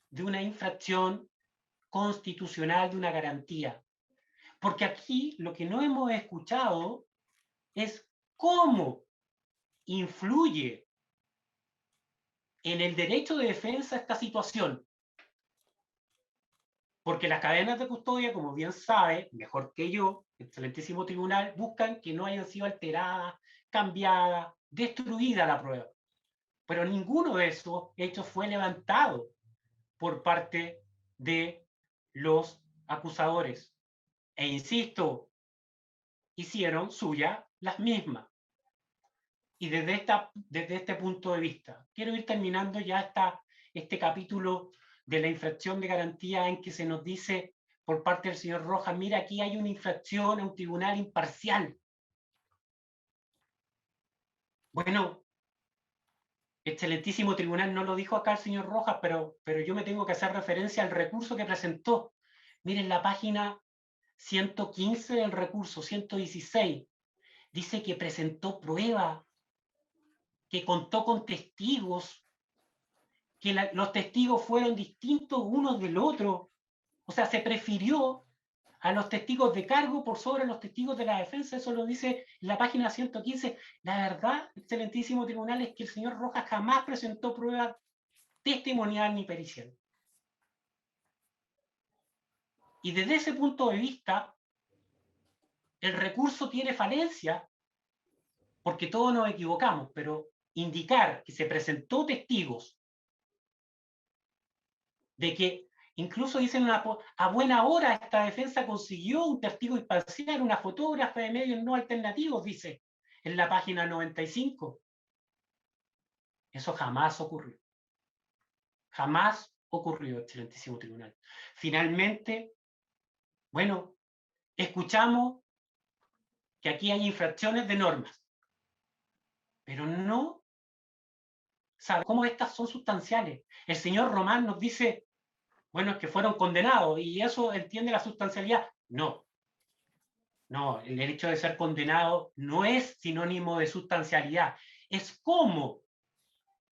de una infracción constitucional, de una garantía. Porque aquí lo que no hemos escuchado es cómo influye en el derecho de defensa esta situación. Porque las cadenas de custodia, como bien sabe, mejor que yo, excelentísimo tribunal, buscan que no hayan sido alteradas, cambiadas, destruida la prueba. Pero ninguno de esos hechos fue levantado por parte de los acusadores. E insisto, hicieron suya las mismas. Y desde este punto de vista, quiero ir terminando ya este capítulo de la infracción de garantía en que se nos dice por parte del señor Rojas, mira, aquí hay una infracción a un tribunal imparcial. Bueno, excelentísimo tribunal, no lo dijo acá el señor Rojas, pero yo me tengo que hacer referencia al recurso que presentó. Miren la página 115 del recurso, 116. Dice que presentó prueba, que contó con testigos, que los testigos fueron distintos unos del otro. O sea, se prefirió a los testigos de cargo por sobre los testigos de la defensa. Eso lo dice en la página 115. La verdad, excelentísimo tribunal, es que el señor Rojas jamás presentó prueba testimonial ni pericial. Y desde ese punto de vista, el recurso tiene falencia, porque todos nos equivocamos, pero indicar que se presentó testigos de que incluso dicen a buena hora esta defensa consiguió un testigo imparcial, una fotógrafa de medios no alternativos, dice en la página 95. Eso jamás ocurrió. Jamás ocurrió, excelentísimo tribunal. Finalmente, bueno, escuchamos que aquí hay infracciones de normas, pero no sabe cómo estas son sustanciales. El señor Román nos dice, bueno, es que fueron condenados y eso entiende la sustancialidad. No, no, el hecho de ser condenado no es sinónimo de sustancialidad. Es cómo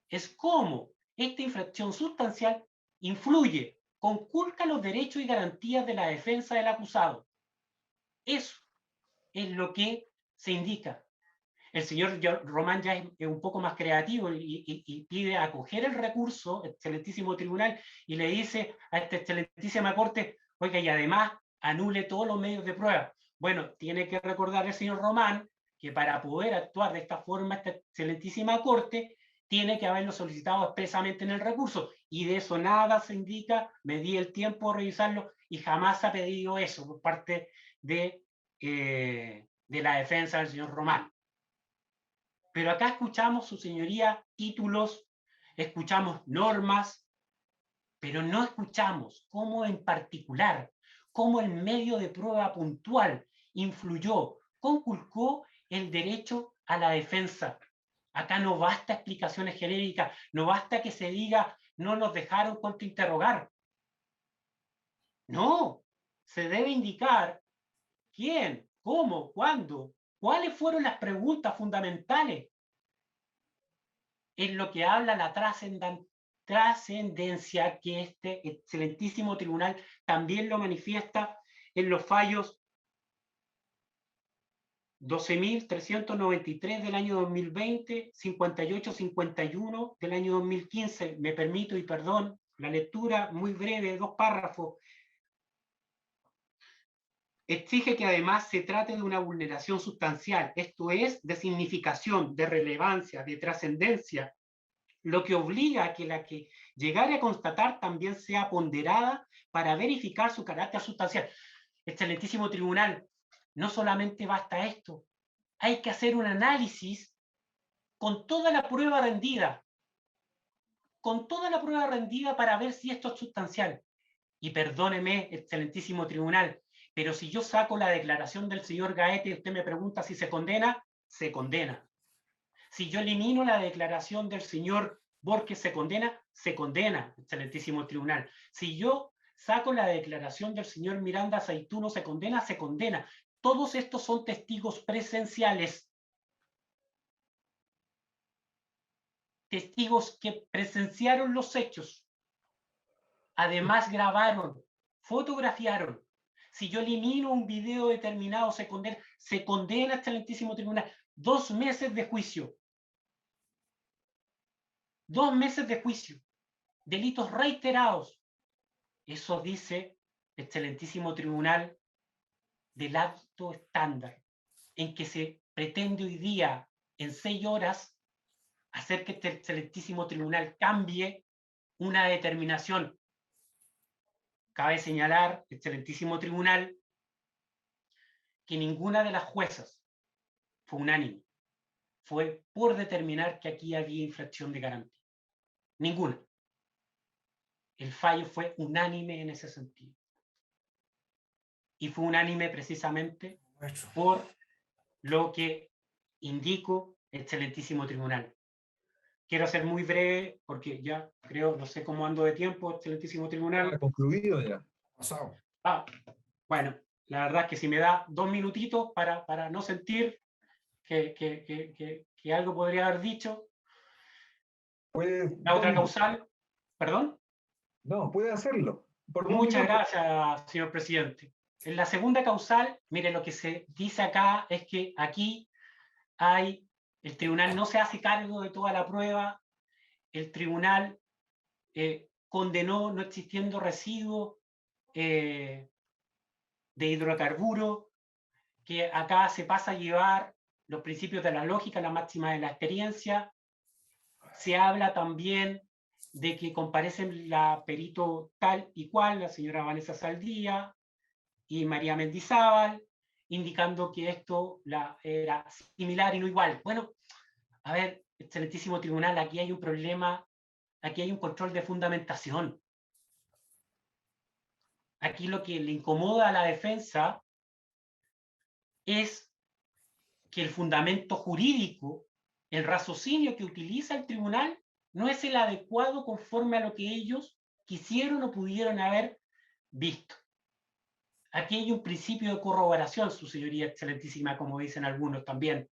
esta infracción sustancial influye, conculca los derechos y garantías de la defensa del acusado. Eso es lo que se indica. El señor Román ya es un poco más creativo y pide acoger el recurso, excelentísimo tribunal, y le dice a esta excelentísima corte, oiga, y además anule todos los medios de prueba. Bueno, tiene que recordar el señor Román que para poder actuar de esta forma esta excelentísima corte tiene que haberlo solicitado expresamente en el recurso, y de eso nada se indica. Me di el tiempo de revisarlo y jamás ha pedido eso por parte de la defensa del señor Román. Pero acá escuchamos, su señoría, títulos, escuchamos normas, pero no escuchamos cómo en particular, cómo el medio de prueba puntual influyó, conculcó el derecho a la defensa. Acá no basta explicaciones genéricas, no basta que se diga no nos dejaron contrainterrogar. No, se debe indicar quién, cómo, cuándo, cuáles fueron las preguntas fundamentales. Es lo que habla la trascendencia que este excelentísimo tribunal también lo manifiesta en los fallos 12.393 del año 2020, 58-51 del año 2015. Me permito, y perdón, la lectura muy breve, 2 párrafos. Exige que además se trate de una vulneración sustancial, esto es, de significación, de relevancia, de trascendencia, lo que obliga a que la que llegare a constatar también sea ponderada para verificar su carácter sustancial. Excelentísimo tribunal, no solamente basta esto, hay que hacer un análisis con toda la prueba rendida, para ver si esto es sustancial. Y perdóneme, excelentísimo tribunal, pero si yo saco la declaración del señor Gaete y usted me pregunta si se condena, se condena. Si yo elimino la declaración del señor Borges, se condena, excelentísimo tribunal. Si yo saco la declaración del señor Miranda Zaituno, se condena, se condena. Todos estos son testigos presenciales. Testigos que presenciaron los hechos. Además grabaron, fotografiaron. Si yo elimino un video determinado, se condena, excelentísimo tribunal. 2 meses de juicio. 2 meses de juicio. Delitos reiterados. Eso dice, excelentísimo tribunal, del alto estándar en que se pretende hoy día, en 6 horas, hacer que este excelentísimo tribunal cambie una determinación. Cabe señalar, excelentísimo tribunal, que ninguna de las juezas fue unánime. Fue por determinar que aquí había infracción de garantía. Ninguna. El fallo fue unánime en ese sentido. y fue unánime precisamente Maestro. por lo que indico, excelentísimo tribunal. Quiero ser muy breve porque ya creo, no sé cómo ando de tiempo, excelentísimo tribunal. Ha concluido ya. Pasado. Bueno, la verdad es que si me da 2 minutitos para no sentir que algo podría haber dicho. Puede, La otra causal, perdón. no, puede hacerlo. Por 2 Muchas minutos. gracias, señor presidente. En la segunda causal, mire, lo que se dice acá es que aquí el tribunal no se hace cargo de toda la prueba, el tribunal condenó no existiendo residuos de hidrocarburos, que acá se pasa a llevar los principios de la lógica, la máxima de la experiencia. Se habla también de que comparecen la perito tal y cual, la señora Vanessa Saldía y María Mendizábal, indicando que esto era similar y no igual. Bueno, a ver, excelentísimo tribunal, aquí hay un problema, aquí hay un control de fundamentación. Aquí lo que le incomoda a la defensa es que el fundamento jurídico, el raciocinio que utiliza el tribunal, no es el adecuado conforme a lo que ellos quisieron o pudieron haber visto. Aquí hay un principio de corroboración, su señoría excelentísima, como dicen algunos también.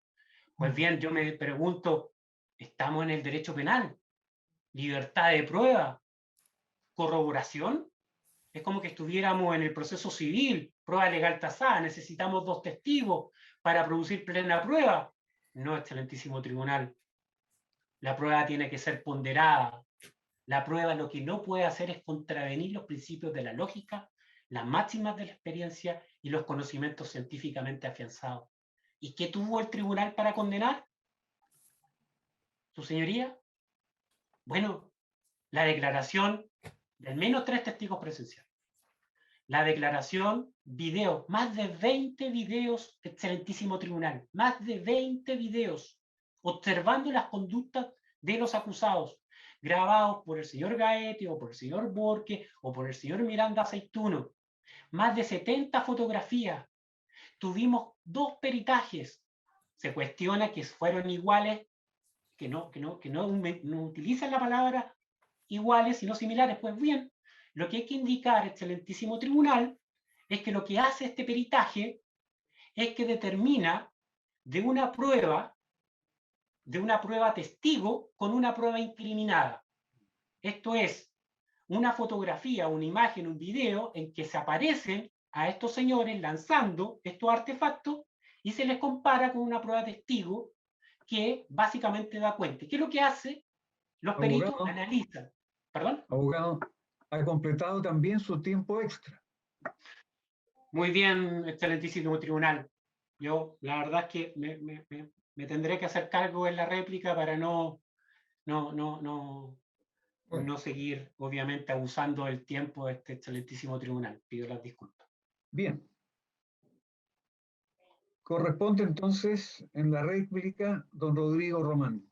Pues bien, yo me pregunto, ¿estamos en el derecho penal? ¿Libertad de prueba? ¿Corroboración? Es como que estuviéramos en el proceso civil, prueba legal tasada, necesitamos 2 testigos para producir plena prueba. No, excelentísimo tribunal. La prueba tiene que ser ponderada. La prueba lo que no puede hacer es contravenir los principios de la lógica, las máximas de la experiencia y los conocimientos científicamente afianzados. ¿Y qué tuvo el tribunal para condenar? ¿Su señoría? Bueno, la declaración de al menos 3 testigos presenciales. La declaración, video, más de 20 videos, excelentísimo tribunal, más de 20 videos, observando las conductas de los acusados, grabados por el señor Gaete, o por el señor Borque, o por el señor Miranda Aceituno. Más de 70 fotografías. Tuvimos 2 peritajes. Se cuestiona que fueron iguales, que no utilizan la palabra iguales, sino similares. Pues bien, lo que hay que indicar, excelentísimo tribunal, es que lo que hace este peritaje es que determina de una prueba testigo con una prueba incriminada. Esto es una fotografía, una imagen, un video en que se aparecen a estos señores lanzando estos artefactos y se les compara con una prueba testigo que básicamente da cuenta. ¿Qué es lo que hace? Los peritos Abogado. analizan. ¿Perdón? Abogado, ha completado también su tiempo extra. Muy bien, excelentísimo tribunal. Yo, la verdad es que me tendré que hacer cargo en la réplica para no seguir, obviamente, abusando del tiempo de este excelentísimo tribunal. Pido las disculpas. Bien. Corresponde entonces en la réplica don Rodrigo Román.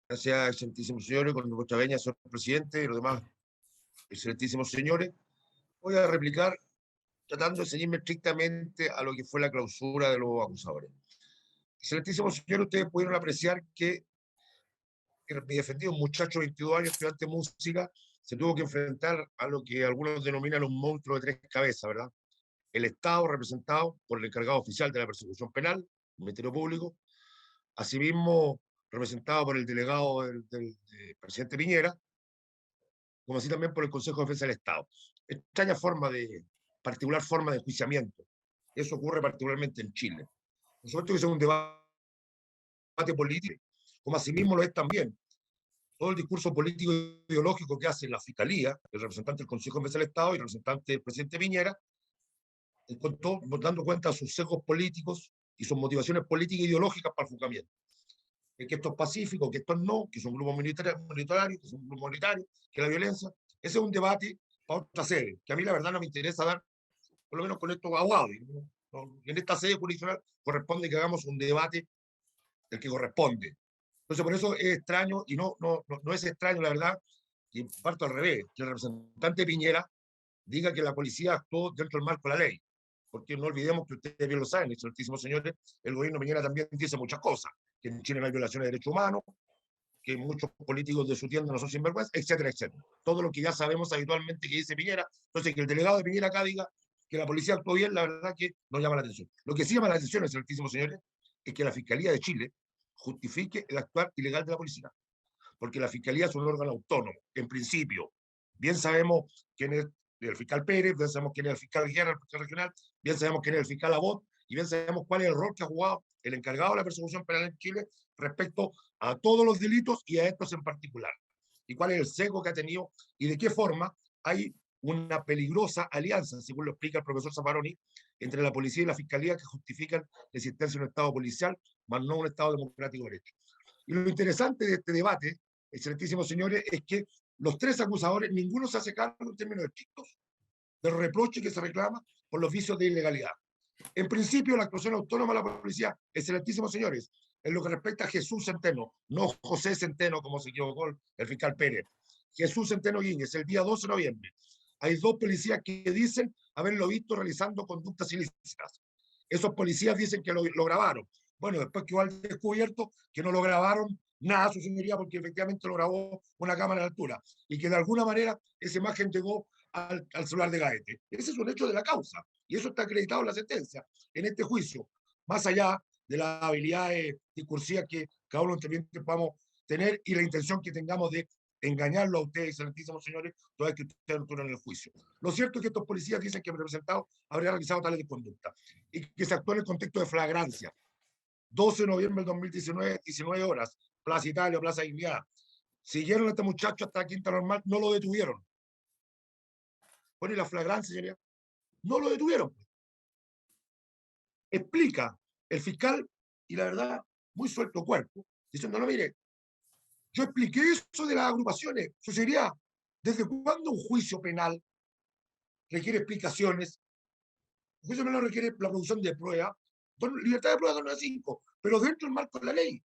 Gracias, excelentísimos señores, con vuestra venia, señor presidente, y los demás excelentísimos señores. Voy a replicar tratando de ceñirme estrictamente a lo que fue la clausura de los acusadores. Excelentísimos señores, ustedes pudieron apreciar que mi defendido, un muchacho de 22 años, estudiante de música, se tuvo que enfrentar a lo que algunos denominan un monstruo de 3 cabezas, ¿verdad? El Estado, representado por el encargado oficial de la persecución penal, el Ministerio Público, asimismo representado por el delegado del presidente Piñera, como así también por el Consejo de Defensa del Estado. Extraña particular forma de enjuiciamiento. Eso ocurre particularmente en Chile. Por supuesto que es un debate político, como asimismo lo es también todo el discurso político e ideológico que hace la Fiscalía, el representante del Consejo de Defensa del Estado y el representante del presidente Piñera, dando cuenta de sus sesgos políticos y sus motivaciones políticas e ideológicas para el juzgamiento. Que esto es pacífico, que esto no, que son grupos minoritarios, que son grupos minoritarios, que la violencia. Ese es un debate para otra sede, que a mí la verdad no me interesa dar, por lo menos con estos abogados. En esta sede jurisdiccional corresponde que hagamos un debate el que corresponde. Entonces, por eso es extraño, y no es extraño, la verdad, y parto al revés, que el representante Piñera diga que la policía actuó dentro del marco de la ley. Porque no olvidemos que ustedes bien lo saben, excelentísimos señores, el gobierno Piñera también dice muchas cosas, que en Chile no hay violaciones de derechos humanos, que muchos políticos de su tienda no son sinvergüenza, etcétera, etcétera. Todo lo que ya sabemos habitualmente que dice Piñera. Entonces, que el delegado de Piñera acá diga que la policía actuó bien, la verdad que nos llama la atención. Lo que sí llama la atención, excelentísimos señores, es que la Fiscalía de Chile justifique el actuar ilegal de la policía. Porque la Fiscalía es un órgano autónomo, en principio. Bien sabemos quién es el fiscal Pérez, bien sabemos quién es el fiscal Guerra, el fiscal regional, bien sabemos quién es el fiscal Abot, y bien sabemos cuál es el rol que ha jugado el encargado de la persecución penal en Chile respecto a todos los delitos y a estos en particular. Y cuál es el sesgo que ha tenido y de qué forma hay una peligrosa alianza, según lo explica el profesor Zaffaroni, entre la policía y la fiscalía que justifican la existencia de un Estado policial, más no un Estado democrático de derecho. Y lo interesante de este debate, excelentísimos señores, es que los tres acusadores, ninguno se hace cargo en términos estrictos del reproche que se reclama por los vicios de ilegalidad. En principio, la actuación autónoma de la policía, excelentísimos señores, en lo que respecta a Jesús Centeno, no José Centeno, como se equivocó el fiscal Pérez, Jesús Centeno Guíñez, el día 12 de noviembre, hay dos policías que dicen haberlo visto realizando conductas ilícitas. Esos policías dicen que lo grabaron. Bueno, después que igual descubierto que no lo grabaron nada, su señoría, porque efectivamente lo grabó una cámara de altura y que de alguna manera esa imagen llegó al celular de Gaete. Ese es un hecho de la causa y eso está acreditado en la sentencia, en este juicio, más allá de las habilidades discursivas que cada uno también podamos tener y la intención que tengamos de engañarlo a ustedes, excelentísimos señores, toda vez que ustedes no tuvieron el juicio. Lo cierto es que estos policías dicen que el representado habría realizado tales de conducta y que se actuó en el contexto de flagrancia. 12 de noviembre del 2019, 19 horas, Plaza Italia, Plaza Dignidad. Siguieron a este muchacho hasta la Quinta Normal, no lo detuvieron. Bueno, y la flagrancia, señoría, no lo detuvieron. Explica el fiscal, y la verdad, muy suelto cuerpo, diciendo, no, mire, yo expliqué eso de las agrupaciones. Su señoría, ¿desde cuándo un juicio penal requiere explicaciones? Un juicio penal requiere la producción de pruebas, libertad de prueba 295, pero dentro del marco de la ley.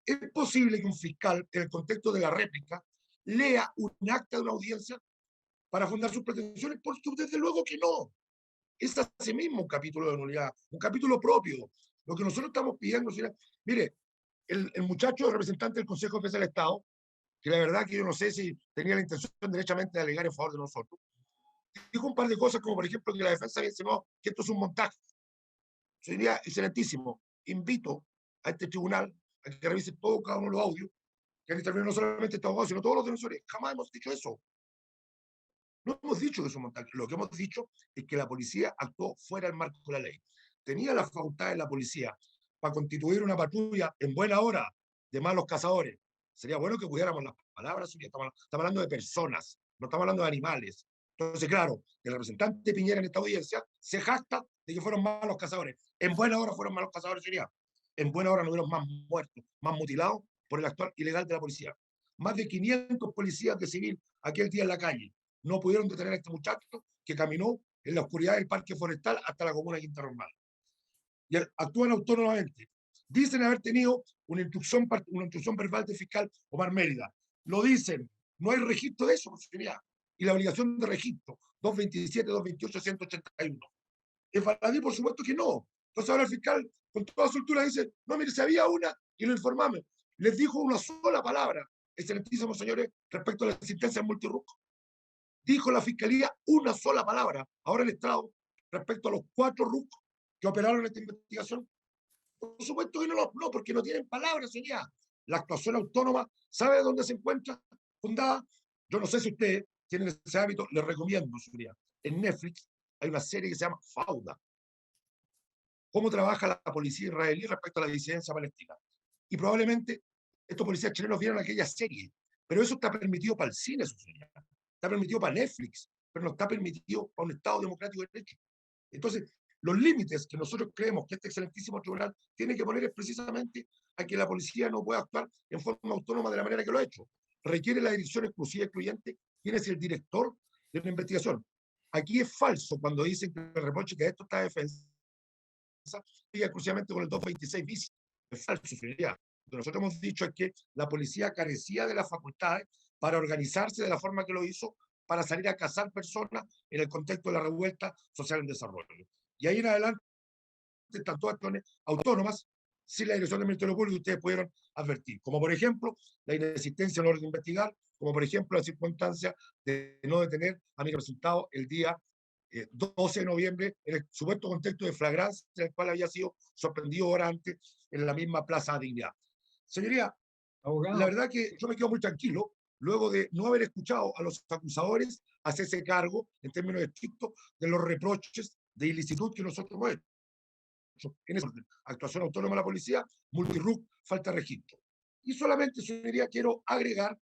¿Es posible que un fiscal, en el contexto de la réplica, lea un acta de una audiencia para fundar sus pretensiones? Porque desde luego que no. Es así mismo un capítulo de nulidad, un capítulo propio. Lo que nosotros estamos pidiendo, señora, mire, el muchacho representante del Consejo de Defensa del Estado, que la verdad que yo no sé si tenía la intención derechamente de alegar en favor de nosotros, dijo un par de cosas como por ejemplo que la defensa había insinuado que esto es un montaje. Sería excelentísimo. Invito a este tribunal a que revise todo cada uno de los audios que han intervenido no solamente estos abogados, sino todos los defensores. Jamás hemos dicho eso. No hemos dicho que es un montaje. Lo que hemos dicho es que la policía actuó fuera del marco de la ley. Tenía la facultad de la policía para constituir una patrulla en buena hora de malos cazadores. Sería bueno que cuidáramos las palabras. Estamos hablando de personas, no estamos hablando de animales. Entonces, claro, el representante Piñera en esta audiencia se jacta de que fueron malos cazadores. En buena hora fueron malos cazadores, sería. En buena hora no hubieron más muertos, más mutilados por el actuar ilegal de la policía. Más de 500 policías de civil aquel día en la calle no pudieron detener a este muchacho que caminó en la oscuridad del parque forestal hasta la comuna de Quinta Normal. Y actúan autónomamente. Dicen haber tenido una instrucción verbal del fiscal Omar Mérida. Lo dicen. No hay registro de eso, señoría. Y la obligación de registro, 227, 228, 181. ¿Es baladí? Por supuesto que no. Entonces ahora el fiscal, con toda soltura, dice, no, mire, si había una, y lo informamos. Les dijo una sola palabra, excelentísimos señores, respecto a la existencia en Multirruc. Dijo la fiscalía una sola palabra. Ahora el Estado, respecto a los 4 RUC que operaron en esta investigación, por supuesto que no, porque no tienen palabras, señor. La actuación autónoma, ¿sabe dónde se encuentra fundada? Yo no sé si ustedes tienen ese hábito, les recomiendo, señoría. En Netflix hay una serie que se llama Fauda. Cómo trabaja la policía israelí respecto a la disidencia palestina. Y probablemente estos policías chilenos vieron aquella serie, pero eso está permitido para el cine, su señora. Está permitido para Netflix, pero no está permitido para un Estado democrático de derecho. Entonces, los límites que nosotros creemos que este excelentísimo tribunal tiene que poner es precisamente a que la policía no pueda actuar en forma autónoma de la manera que lo ha hecho. Requiere la dirección exclusiva y excluyente, quién es el director de una investigación. Aquí es falso cuando dicen que el reproche que esto está defensa sigue exclusivamente con el 226 bis. Es falso, señoría. Lo que nosotros hemos dicho es que la policía carecía de las facultades para organizarse de la forma que lo hizo para salir a cazar personas en el contexto de la revuelta social en desarrollo. Y ahí en adelante están todas acciones autónomas sin la dirección del Ministerio Público, que ustedes pudieron advertir, como por ejemplo la inexistencia en orden de investigar, como por ejemplo la circunstancia de no detener a mi resultado el día 12 de noviembre en el supuesto contexto de flagrancia en el cual había sido sorprendido horas antes en la misma Plaza Dignidad. Señoría, Abogado, la verdad que yo me quedo muy tranquilo luego de no haber escuchado a los acusadores hacerse cargo, en términos estrictos, de los reproches de ilicitud que nosotros hemos hecho. En esa actuación autónoma de la policía, multirruc, falta de registro. Y solamente, señoría, quiero agregar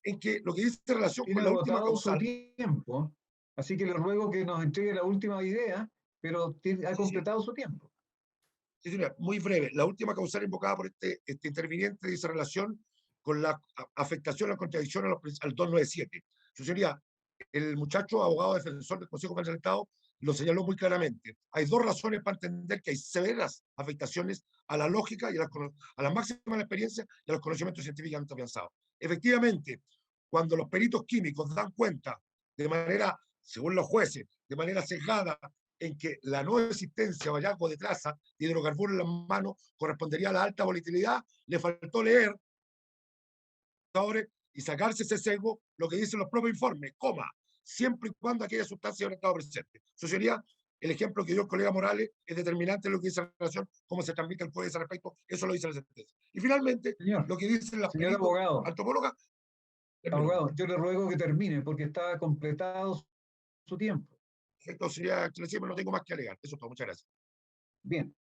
en que lo que dice en relación tiene con la última agotado su causal. tiempo, así que le ruego que nos entregue la última idea, pero ha Sí, sí. completado su tiempo. Sí, señora, muy breve. La última causal invocada por este interviniente dice relación con la afectación, la contradicción al 297. Su señoría, el muchacho abogado defensor del Consejo General del Estado lo señaló muy claramente. Hay dos razones para entender que hay severas afectaciones a la lógica y a la máxima de la experiencia y a los conocimientos científicamente avanzados. Efectivamente, cuando los peritos químicos dan cuenta de manera, según los jueces, de manera sesgada, en que la no existencia o hallazgo de traza de hidrocarburos en las manos correspondería a la alta volatilidad, le faltó leer y sacarse ese sesgo, lo que dicen los propios informes, siempre y cuando aquella sustancia haya estado presente. Eso sería el ejemplo que dio el colega Morales, es determinante lo que dice la relación, cómo se transmite el juez al respecto, eso lo dice la sentencia. Y finalmente, Señor, lo que dicen las señor abogado, antropólogas. abogado, yo le ruego que termine porque está completado su tiempo. Entonces, ya, no tengo más que alegar. Eso es todo. Muchas gracias. Bien.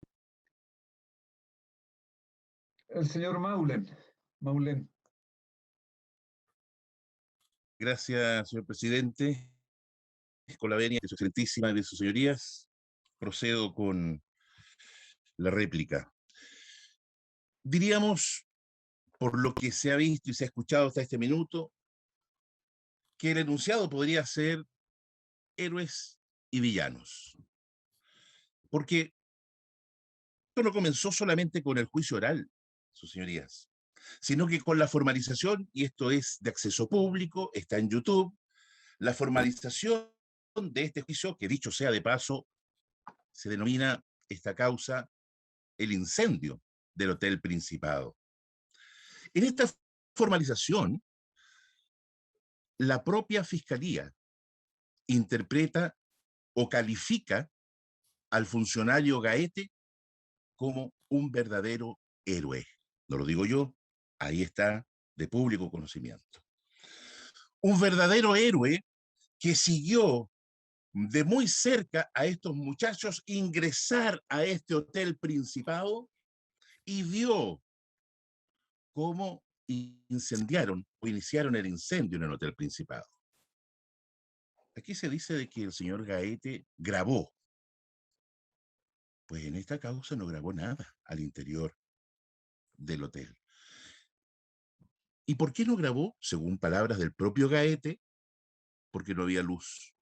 El señor Maulen. Maulen. Gracias, señor presidente. Con la venia de su excelentísima y de sus señorías, procedo con la réplica. Diríamos, por lo que se ha visto y se ha escuchado hasta este minuto, que el enunciado podría ser héroes y villanos. Porque esto no comenzó solamente con el juicio oral, sus señorías, sino que con la formalización, y esto es de acceso público, está en YouTube, la formalización de este juicio, que dicho sea de paso, se denomina esta causa el incendio del Hotel Principado. En esta formalización, la propia Fiscalía interpreta o califica al funcionario Gaete como un verdadero héroe. No lo digo yo, ahí está de público conocimiento. Un verdadero héroe que siguió de muy cerca a estos muchachos ingresar a este Hotel Principado y vio cómo incendiaron o iniciaron el incendio en el Hotel Principado. Aquí se dice de que el señor Gaete grabó. Pues en esta causa no grabó nada al interior del hotel. ¿Y por qué no grabó? Según palabras del propio Gaete, porque no había luz.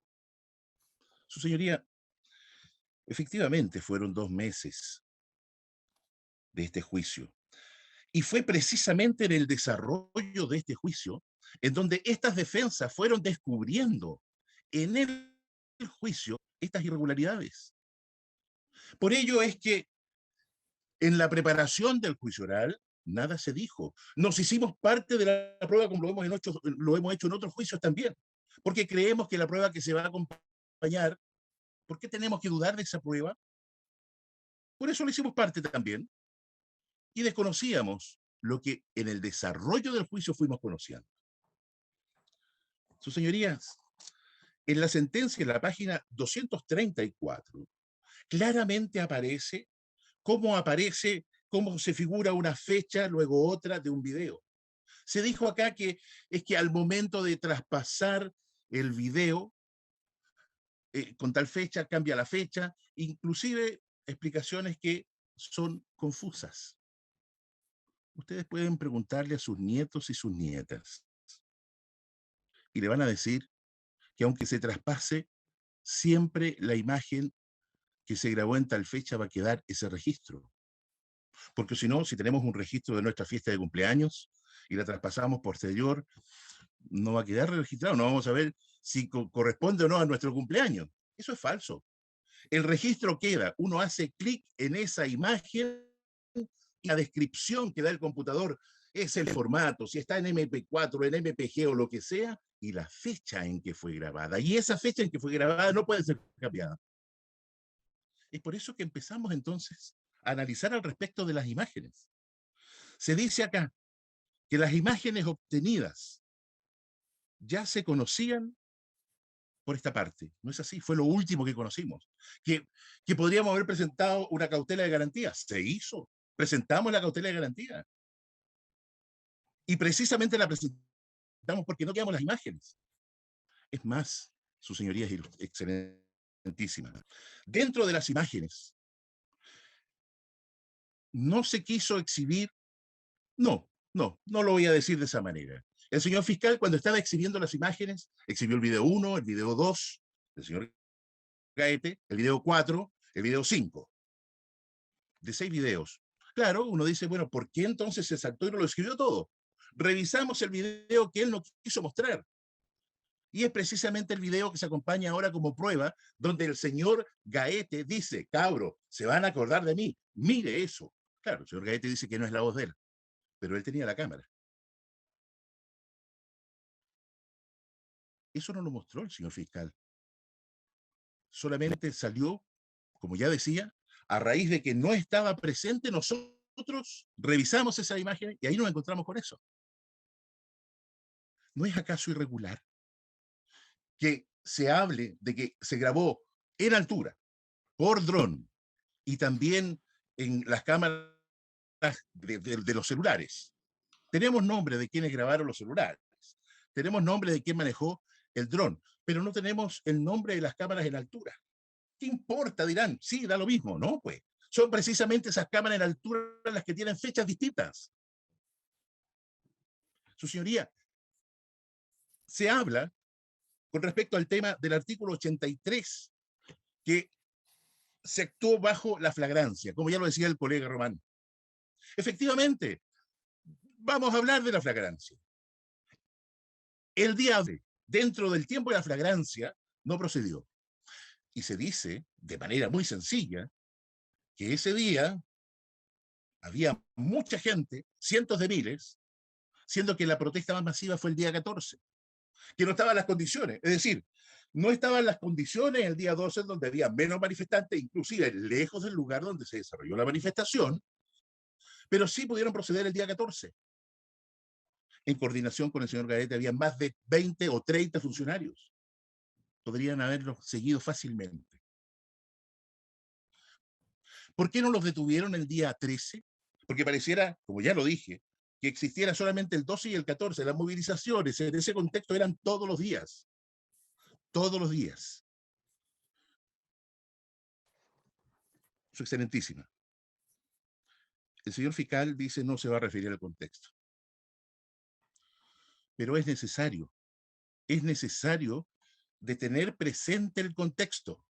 Su señoría, efectivamente fueron 2 meses de este juicio. Y fue precisamente en el desarrollo de este juicio en donde estas defensas fueron descubriendo en el juicio estas irregularidades. Por ello es que en la preparación del juicio oral nada se dijo. Nos hicimos parte de la prueba como lo hemos hecho en otros juicios también, porque creemos que la prueba que se va a acompañar, ¿por qué tenemos que dudar de esa prueba? Por eso lo hicimos parte también y desconocíamos lo que en el desarrollo del juicio fuimos conociendo. Sus señorías, en la sentencia, en la página 234, claramente aparece cómo se figura una fecha, luego otra de un video. Se dijo acá que es que al momento de traspasar el video, con tal fecha, cambia la fecha, inclusive explicaciones que son confusas. Ustedes pueden preguntarle a sus nietos y sus nietas y le van a decir que aunque se traspase, siempre la imagen que se grabó en tal fecha va a quedar ese registro. Porque si no, si tenemos un registro de nuestra fiesta de cumpleaños y la traspasamos posterior, no va a quedar registrado, no vamos a ver si corresponde o no a nuestro cumpleaños. Eso es falso. El registro queda, uno hace clic en esa imagen y la descripción que da el computador es el formato, si está en MP4, en MPG o lo que sea, y la fecha en que fue grabada. Y esa fecha en que fue grabada no puede ser cambiada. Es por eso que empezamos entonces a analizar al respecto de las imágenes. Se dice acá que las imágenes obtenidas ya se conocían por esta parte. No es así, fue lo último que conocimos. Que podríamos haber presentado una cautela de garantía. Se hizo. Presentamos la cautela de garantía. Y precisamente la presentamos porque no quedamos las imágenes. Es más, su señoría es excelentísima. Dentro de las imágenes, no se quiso exhibir, no lo voy a decir de esa manera. El señor fiscal, cuando estaba exhibiendo las imágenes, exhibió el video 1, el video 2, del señor Gaete, el video 4, el video 5. De 6 videos. Claro, uno dice, bueno, ¿por qué entonces se saltó y no lo escribió todo? Revisamos el video que él no quiso mostrar. Y es precisamente el video que se acompaña ahora como prueba, donde el señor Gaete dice, cabro, se van a acordar de mí, mire eso. Claro, el señor Gaete dice que no es la voz de él, pero él tenía la cámara. Eso no lo mostró el señor fiscal. Solamente salió, como ya decía, a raíz de que no estaba presente, nosotros revisamos esa imagen y ahí nos encontramos con eso. ¿No es acaso irregular que se hable de que se grabó en altura, por dron, y también en las cámaras de los celulares? Tenemos nombre de quienes grabaron los celulares, tenemos nombre de quién manejó el dron, pero no tenemos el nombre de las cámaras en altura. ¿Qué importa? Dirán, sí, da lo mismo, ¿no? Pues son precisamente esas cámaras en altura las que tienen fechas distintas. Su señoría, se habla con respecto al tema del artículo 83, que se actuó bajo la flagrancia, como ya lo decía el colega Román. Efectivamente, vamos a hablar de la flagrancia. El día dentro del tiempo de la flagrancia, no procedió. Y se dice, de manera muy sencilla, que ese día había mucha gente, cientos de miles, siendo que la protesta más masiva fue el día 14, que no estaban las condiciones. Es decir, no estaban las condiciones el día 12, donde había menos manifestantes, inclusive lejos del lugar donde se desarrolló la manifestación, pero sí pudieron proceder el día 14. En coordinación con el señor Gaete había más de 20 o 30 funcionarios. Podrían haberlos seguido fácilmente. ¿Por qué no los detuvieron el día 13? Porque pareciera, como ya lo dije, que existiera solamente el 12 y el 14. Las movilizaciones en ese contexto eran todos los días. Todos los días. Su Excelentísima. El señor fiscal dice no se va a referir al contexto. Pero es necesario de tener presente el contexto.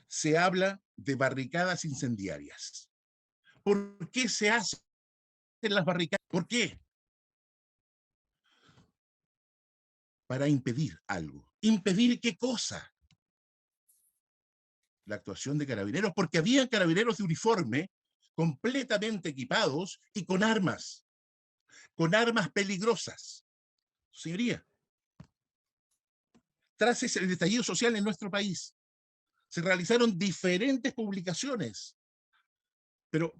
Se habla de barricadas incendiarias. ¿Por qué se hacen las barricadas? ¿Por qué? Para impedir algo. ¿Impedir qué cosa? La actuación de carabineros, porque había carabineros de uniforme completamente equipados y con armas peligrosas. Señoría, tras el estallido social en nuestro país, se realizaron diferentes publicaciones, pero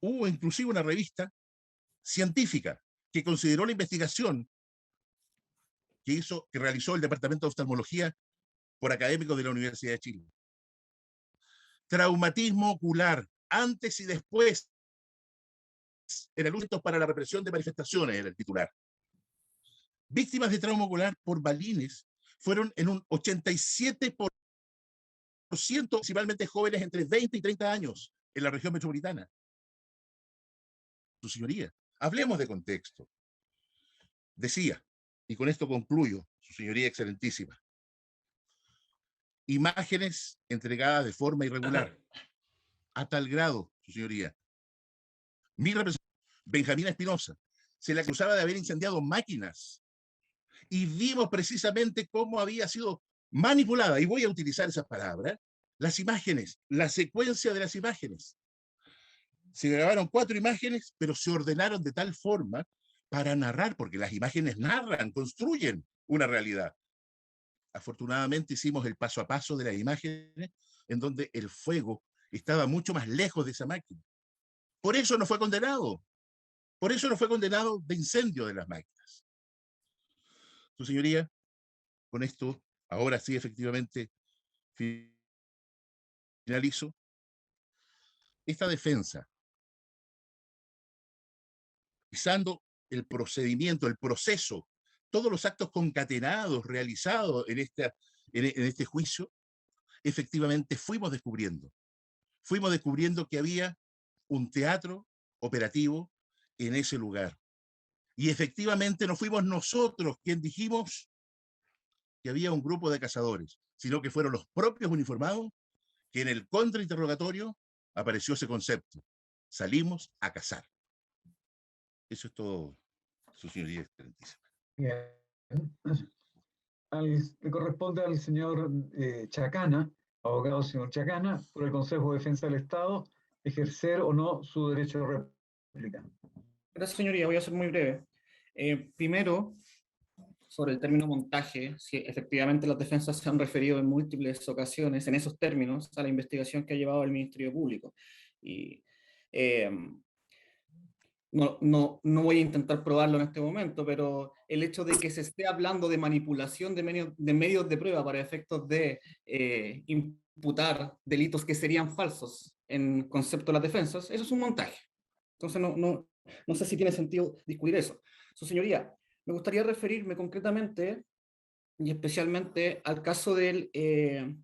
hubo inclusive una revista científica que consideró la investigación que realizó el Departamento de Oftalmología por académicos de la Universidad de Chile. Traumatismo ocular, antes y después, en el uso para la represión de manifestaciones, era el titular. Víctimas de trauma ocular por balines fueron en un 87%, principalmente jóvenes entre 20 y 30 años en la región metropolitana. Su señoría, hablemos de contexto. Decía, y con esto concluyo, su señoría excelentísima, imágenes entregadas de forma irregular, a tal grado, su señoría. Mi representante, Benjamín Espinosa, se le acusaba de haber incendiado máquinas. Y vimos precisamente cómo había sido manipulada, y voy a utilizar esas palabras, las imágenes, la secuencia de las imágenes. Se grabaron 4 imágenes, pero se ordenaron de tal forma para narrar, porque las imágenes narran, construyen una realidad. Afortunadamente hicimos el paso a paso de las imágenes, en donde el fuego estaba mucho más lejos de esa máquina. Por eso no fue condenado. Por eso no fue condenado de incendio de las máquinas. Su señoría, con esto, ahora sí, efectivamente, finalizo. Esta defensa, revisando el procedimiento, el proceso, todos los actos concatenados realizados en este juicio, efectivamente fuimos descubriendo que había un teatro operativo en ese lugar. Y efectivamente no fuimos nosotros quienes dijimos que había un grupo de cazadores, sino que fueron los propios uniformados que en el contrainterrogatorio apareció ese concepto. Salimos a cazar. Eso es todo, su señoría excelentísima. Bien. Le corresponde al señor Chacana, abogado señor Chacana, por el Consejo de Defensa del Estado, ejercer o no su derecho de réplica. Gracias, señoría. Voy a ser muy breve. Primero, sobre el término montaje, si efectivamente las defensas se han referido en múltiples ocasiones en esos términos a la investigación que ha llevado el Ministerio Público. Y no voy a intentar probarlo en este momento, pero el hecho de que se esté hablando de manipulación de medios de prueba para efectos de imputar delitos que serían falsos en concepto de las defensas, eso es un montaje. Entonces no sé si tiene sentido discutir eso. Su señoría, me gustaría referirme concretamente y especialmente al caso de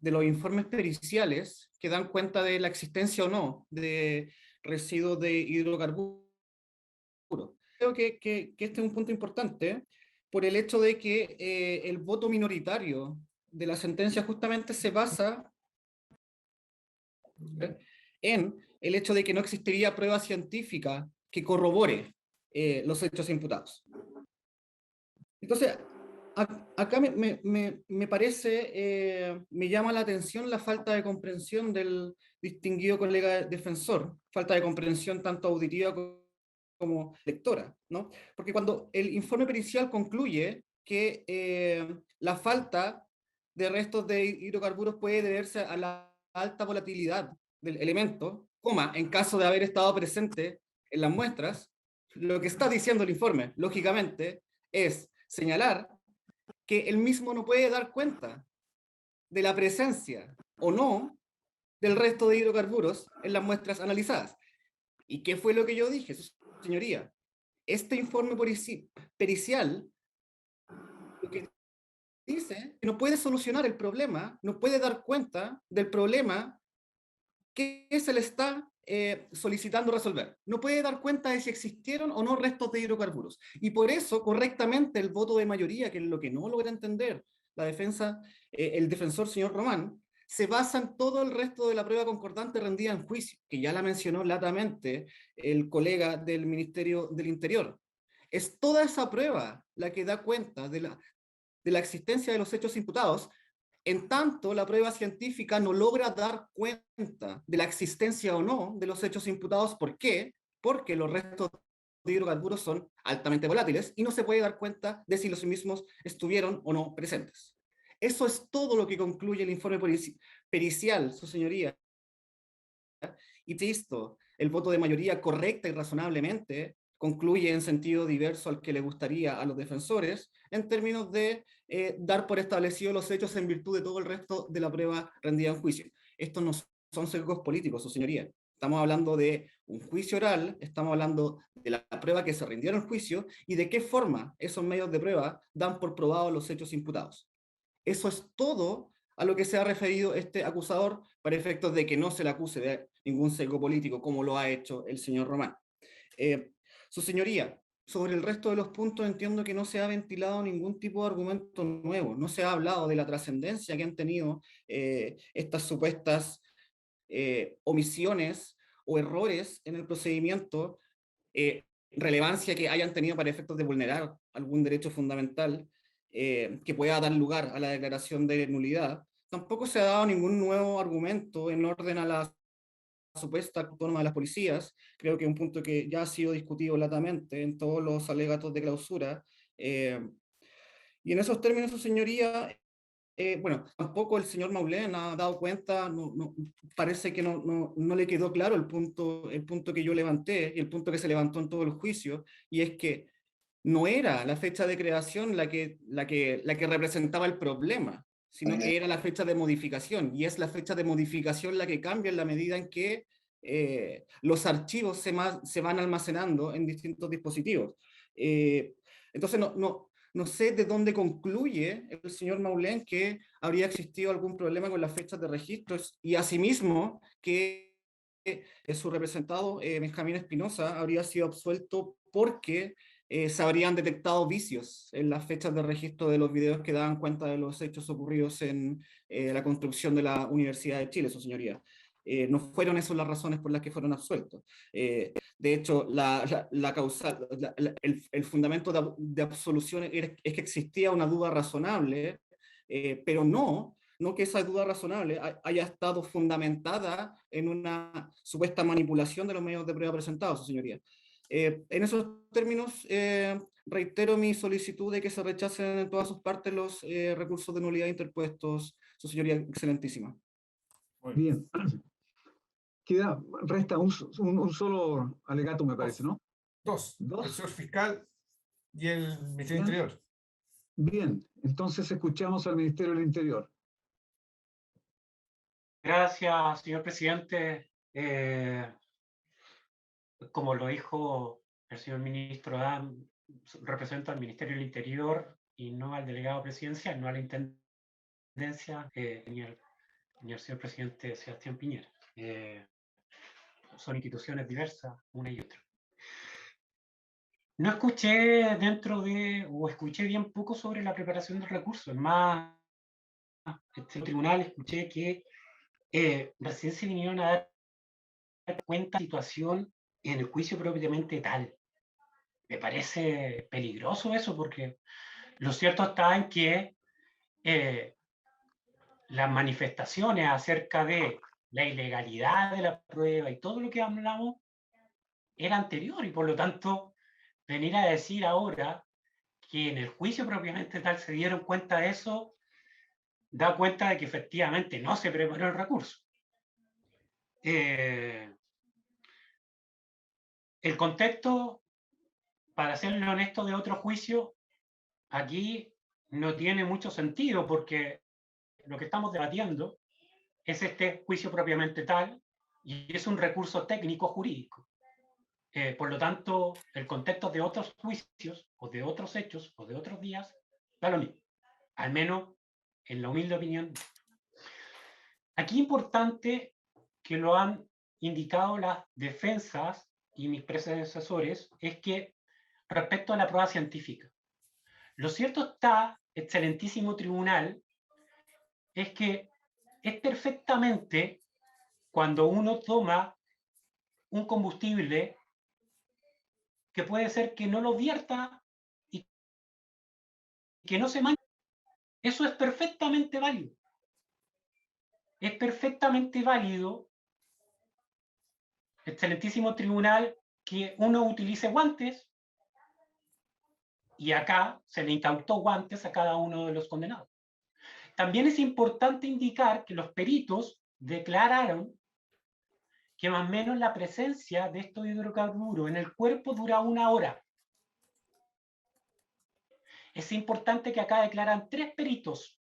los informes periciales que dan cuenta de la existencia o no de residuos de hidrocarburos. Creo que este es un punto importante por el hecho de que el voto minoritario de la sentencia justamente se basa en el hecho de que no existiría prueba científica que corrobore los hechos imputados. Entonces, acá me parece, me llama la atención la falta de comprensión del distinguido colega defensor, falta de comprensión tanto auditiva como lectora, ¿no? Porque cuando el informe pericial concluye que la falta de restos de hidrocarburos puede deberse a la alta volatilidad del elemento, en caso de haber estado presente en las muestras, lo que está diciendo el informe, lógicamente, es señalar que él mismo no puede dar cuenta de la presencia o no del resto de hidrocarburos en las muestras analizadas. ¿Y qué fue lo que yo dije, señoría? Este informe pericial lo que dice que no puede solucionar el problema, no puede dar cuenta del problema que se le está solicitando resolver. No puede dar cuenta de si existieron o no restos de hidrocarburos. Y por eso, correctamente, el voto de mayoría, que es lo que no logra entender la defensa, el defensor, señor Román, se basa en todo el resto de la prueba concordante rendida en juicio, que ya la mencionó latamente el colega del Ministerio del Interior. Es toda esa prueba la que da cuenta de la existencia de los hechos imputados, en tanto la prueba científica no logra dar cuenta de la existencia o no de los hechos imputados. ¿Por qué? Porque los restos de hidrocarburos son altamente volátiles y no se puede dar cuenta de si los mismos estuvieron o no presentes. Eso es todo lo que concluye el informe pericial, su señoría. Y visto el voto de mayoría correcta y razonablemente concluye en sentido diverso al que le gustaría a los defensores, en términos de dar por establecidos los hechos en virtud de todo el resto de la prueba rendida en juicio. Estos no son sesgos políticos, su señoría. Estamos hablando de un juicio oral, estamos hablando de la prueba que se rindió en el juicio y de qué forma esos medios de prueba dan por probados los hechos imputados. Eso es todo a lo que se ha referido este acusador para efectos de que no se le acuse de ningún sesgo político, como lo ha hecho el señor Román. Su señoría, sobre el resto de los puntos entiendo que no se ha ventilado ningún tipo de argumento nuevo, no se ha hablado de la trascendencia que han tenido estas supuestas omisiones o errores en el procedimiento relevancia que hayan tenido para efectos de vulnerar algún derecho fundamental que pueda dar lugar a la declaración de nulidad, tampoco se ha dado ningún nuevo argumento en orden a la supuesta autónoma de las policías. Creo que es un punto que ya ha sido discutido latamente en todos los alegatos de clausura. Y en esos términos, su señoría, bueno, tampoco el señor Maulén ha dado cuenta, parece que no le quedó claro el punto que yo levanté y el punto que se levantó en todo el juicio, y es que no era la fecha de creación la que representaba el problema, sino que era la fecha de modificación, y es la fecha de modificación la que cambia en la medida en que los archivos se van almacenando en distintos dispositivos. Entonces, no sé de dónde concluye el señor Maulén que habría existido algún problema con las fechas de registros, y asimismo que su representado, Benjamín Espinosa, habría sido absuelto porque se habrían detectado vicios en las fechas de registro de los videos que daban cuenta de los hechos ocurridos en la construcción de la Universidad de Chile, su señoría. No fueron esas las razones por las que fueron absueltos. De hecho, el fundamento de absolución es que existía una duda razonable, pero no que esa duda razonable haya estado fundamentada en una supuesta manipulación de los medios de prueba presentados, su señoría. En esos términos, reitero mi solicitud de que se rechacen en todas sus partes los recursos de nulidad interpuestos, su señoría excelentísima. Muy Bien. Resta un solo alegato, me parece, ¿no? Dos. Dos. El señor fiscal y el Ministerio Bien. Interior. Bien, entonces escuchamos al Ministerio del Interior. Gracias, señor presidente. Como lo dijo el señor ministro Adam, represento al Ministerio del Interior y no al delegado presidencial, no a la intendencia ni al señor presidente Sebastián Piñera. Son instituciones diversas, una y otra. No escuché o escuché bien poco sobre la preparación del recurso. Es más, este tribunal escuché que recién se vinieron a dar cuenta de la situación en el juicio propiamente tal. Me parece peligroso eso, porque lo cierto está en que las manifestaciones acerca de la ilegalidad de la prueba y todo lo que hablamos era anterior, y por lo tanto venir a decir ahora que en el juicio propiamente tal se dieron cuenta de eso, da cuenta de que efectivamente no se preparó el recurso. El contexto, para serle honesto, de otro juicio, aquí no tiene mucho sentido, porque lo que estamos debatiendo es este juicio propiamente tal, y es un recurso técnico jurídico. Por lo tanto, el contexto de otros juicios, o de otros hechos, o de otros días, da lo mismo. Al menos, en la humilde opinión. Aquí importante, que lo han indicado las defensas y mis predecesores, es que respecto a la prueba científica, lo cierto está, excelentísimo tribunal, es que es perfectamente cuando uno toma un combustible que puede ser que no lo vierta y que no se manche. Eso es perfectamente válido. Es perfectamente válido, excelentísimo tribunal, que uno utilice guantes, y acá se le incautó guantes a cada uno de los condenados. También es importante indicar que los peritos declararon que más o menos la presencia de estos hidrocarburos en el cuerpo dura 1 hora. Es importante que acá declaran 3 peritos.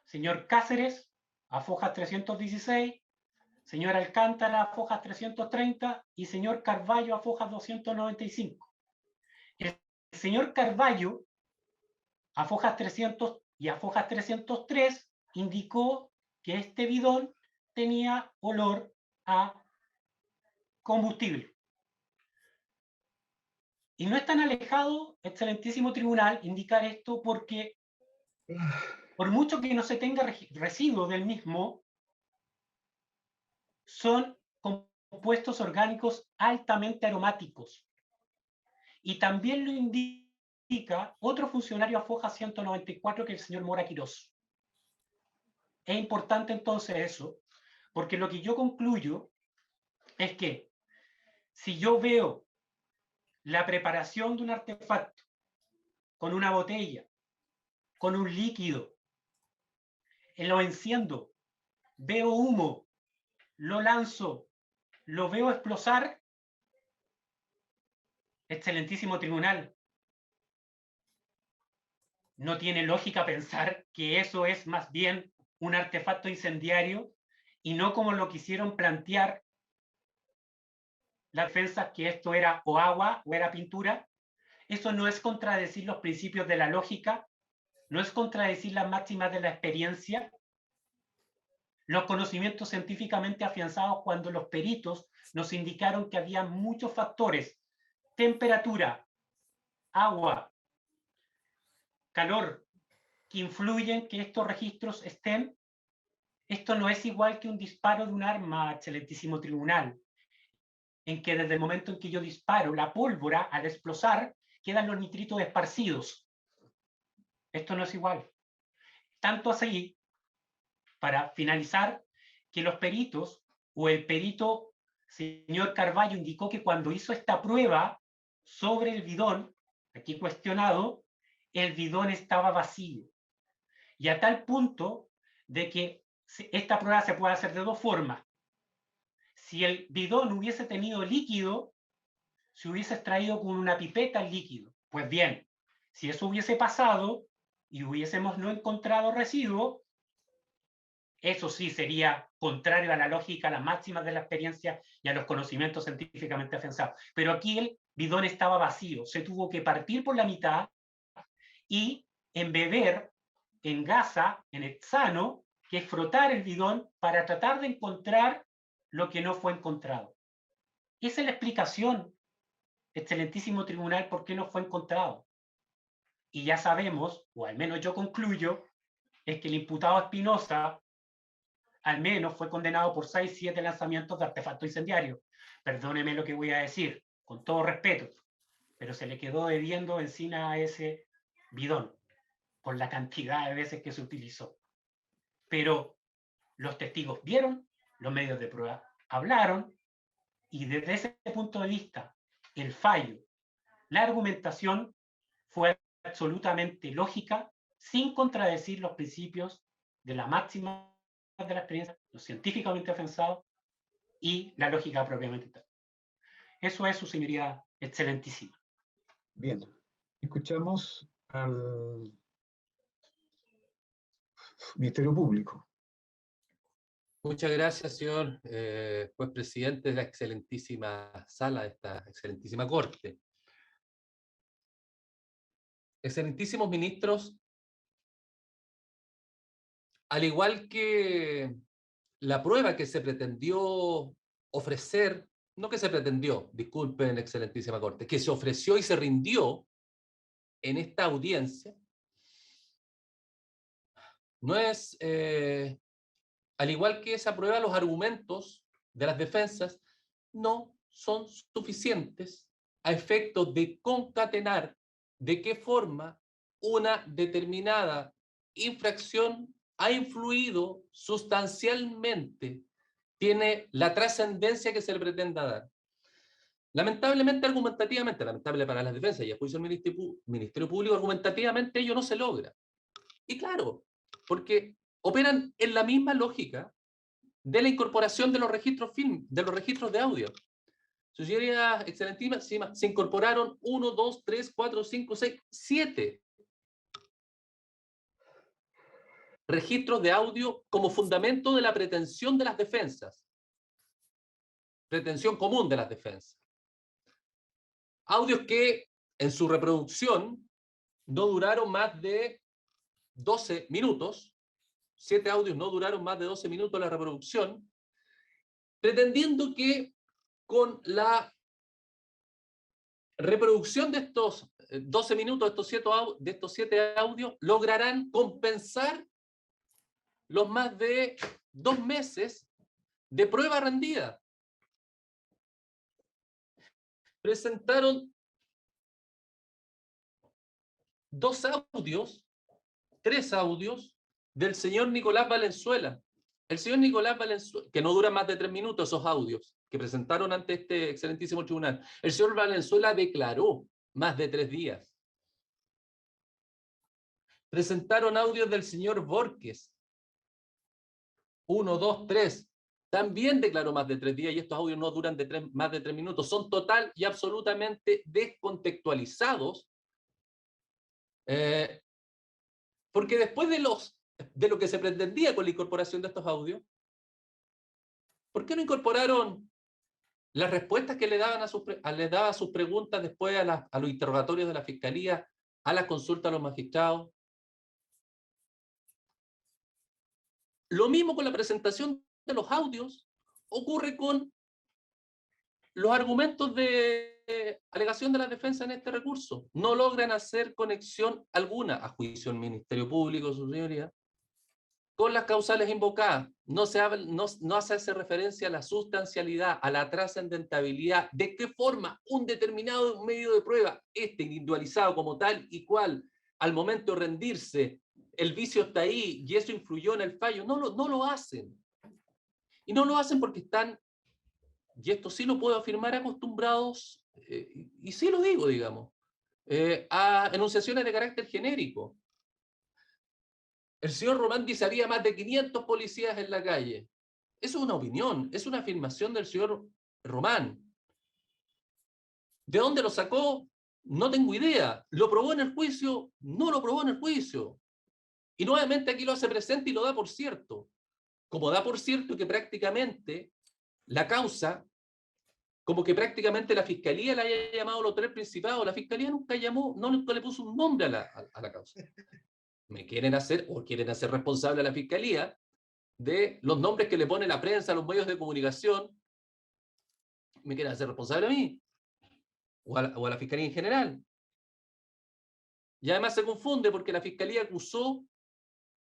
Señor Cáceres, a fojas 316, señor Alcántara, a fojas 330, y señor Carballo, a fojas 295. El señor Carballo, a fojas 300 y a fojas 303, indicó que este bidón tenía olor a combustible. Y no es tan alejado, excelentísimo tribunal, indicar esto, porque por mucho que no se tenga residuo del mismo, son compuestos orgánicos altamente aromáticos. Y también lo indica otro funcionario a Foja 194, que es el señor Mora Quirós. Es importante entonces eso, porque lo que yo concluyo es que si yo veo la preparación de un artefacto con una botella, con un líquido, lo enciendo, veo humo, lo lanzo, lo veo explosar, excelentísimo tribunal, no tiene lógica pensar que eso es más bien un artefacto incendiario y no como lo quisieron plantear las defensas, que esto era o agua o era pintura. Eso no es contradecir los principios de la lógica, no es contradecir las máximas de la experiencia, los conocimientos científicamente afianzados cuando los peritos nos indicaron que había muchos factores: temperatura, agua, calor, que influyen que estos registros estén. Esto no es igual que un disparo de un arma, excelentísimo tribunal, en que desde el momento en que yo disparo, la pólvora, al explosar, quedan los nitritos esparcidos. Esto no es igual. Tanto así, para finalizar, que los peritos, o el perito señor Carballo, indicó que cuando hizo esta prueba sobre el bidón, aquí cuestionado, el bidón estaba vacío. Y a tal punto de que esta prueba se puede hacer de dos formas. Si el bidón hubiese tenido líquido, se hubiese extraído con una pipeta el líquido. Pues bien, si eso hubiese pasado y hubiésemos no encontrado residuo, eso sí sería contrario a la lógica, a las máximas de la experiencia y a los conocimientos científicamente afianzados. Pero aquí el bidón estaba vacío, se tuvo que partir por la mitad y embeber en gasa, en hexano, que es frotar el bidón para tratar de encontrar lo que no fue encontrado. Esa es la explicación, excelentísimo tribunal, por qué no fue encontrado. Y ya sabemos, o al menos yo concluyo, es que el imputado Espinosa al menos fue condenado por 6, 7 lanzamientos de artefacto incendiario. Perdóneme lo que voy a decir, con todo respeto, pero se le quedó debiendo encima a ese bidón por la cantidad de veces que se utilizó. Pero los testigos vieron, los medios de prueba hablaron, y desde ese punto de vista, el fallo, la argumentación fue absolutamente lógica, sin contradecir los principios de la máxima de la experiencia, lo científicamente afianzado y la lógica propiamente tal. Eso es, su señoría excelentísima. Bien, escuchamos al Ministerio Público. Muchas gracias, señor juez presidente de la excelentísima sala de esta excelentísima corte. Excelentísimos ministros, al igual que la prueba que se pretendió ofrecer, no que se pretendió, disculpen, excelentísima corte, que se ofreció y se rindió en esta audiencia, no es, al igual que esa prueba, los argumentos de las defensas no son suficientes a efectos de concatenar de qué forma una determinada infracción ha influido sustancialmente, tiene la trascendencia que se le pretenda dar. Lamentablemente, argumentativamente, lamentable para las defensas y a juicio del Ministerio Público, argumentativamente ello no se logra. Y claro, porque operan en la misma lógica de la incorporación de los registros de los registros de audio. Su señoría excelentísima, se incorporaron 1, 2, 3, 4, 5, 6, 7 registros de audio como fundamento de la pretensión de las defensas. Pretensión común de las defensas. Audios que en su reproducción no duraron más de 12 minutos. 7 audios no duraron más de 12 minutos la reproducción, pretendiendo que con la reproducción de estos 12 minutos, de estos 7 audios, lograrán compensar los más de 2 meses de prueba rendida. Presentaron tres audios del señor Nicolás Valenzuela. El señor Nicolás Valenzuela, que no duran más de 3 minutos esos audios que presentaron ante este excelentísimo tribunal. El señor Valenzuela declaró más de 3 días. Presentaron audios del señor Borges. 1, 2, 3. También declaró más de 3 días y estos audios no duran más de 3 minutos. Son total y absolutamente descontextualizados. Porque después de lo que se pretendía con la incorporación de estos audios, ¿por qué no incorporaron las respuestas que le daban les daba a sus preguntas después a los interrogatorios de la Fiscalía, a las consultas a los magistrados? Lo mismo con la presentación de los audios ocurre con los argumentos de alegación de la defensa en este recurso. No logran hacer conexión alguna, a juicio del Ministerio Público, su señoría, con las causales invocadas. No hace referencia a la sustancialidad, a la trascendentabilidad, de qué forma un determinado medio de prueba, individualizado como tal y cual, al momento de rendirse, el vicio está ahí y eso influyó en el fallo. No lo hacen. Y no lo hacen porque están, y esto sí lo puedo afirmar, acostumbrados, y sí lo digo, digamos, a enunciaciones de carácter genérico. El señor Román dice, había más de 500 policías en la calle. Eso es una opinión, es una afirmación del señor Román. ¿De dónde lo sacó? No tengo idea. ¿Lo probó en el juicio? No lo probó en el juicio. Y nuevamente aquí lo hace presente y lo da por cierto. Como da por cierto que prácticamente la causa, como que prácticamente la Fiscalía la haya llamado al Hotel Principado, la Fiscalía nunca le puso un nombre a la causa. Me quieren hacer responsable a la Fiscalía de los nombres que le pone la prensa, los medios de comunicación. Me quieren hacer responsable a mí o a la Fiscalía en general. Y además se confunde porque la Fiscalía acusó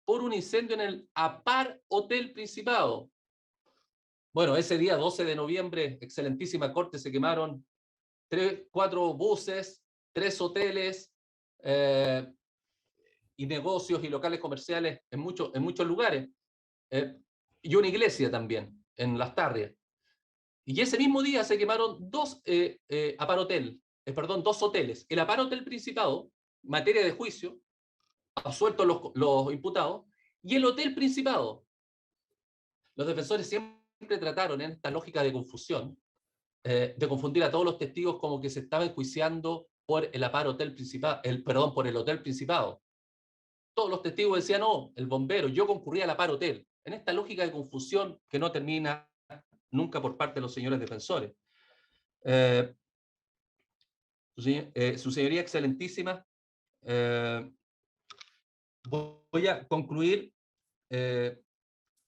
por un incendio en el APAR Hotel Principado. Bueno, ese día 12 de noviembre, excelentísima corte, se quemaron 4 buses, 3 hoteles, y negocios y locales comerciales en muchos lugares, y una iglesia también, en Las Tarrias. Y ese mismo día se quemaron 2 hoteles. El APAR Hotel Principado, materia de juicio, absueltos los imputados, y el Hotel Principado. Los defensores siempre trataron en esta lógica de confusión, de confundir a todos los testigos como que se estaba enjuiciando por el APAR Hotel Principado, por el Hotel Principado. Todos los testigos decían, no, el bombero, yo concurría al APAR Hotel. En esta lógica de confusión que no termina nunca por parte de los señores defensores. Su señoría excelentísima, voy a concluir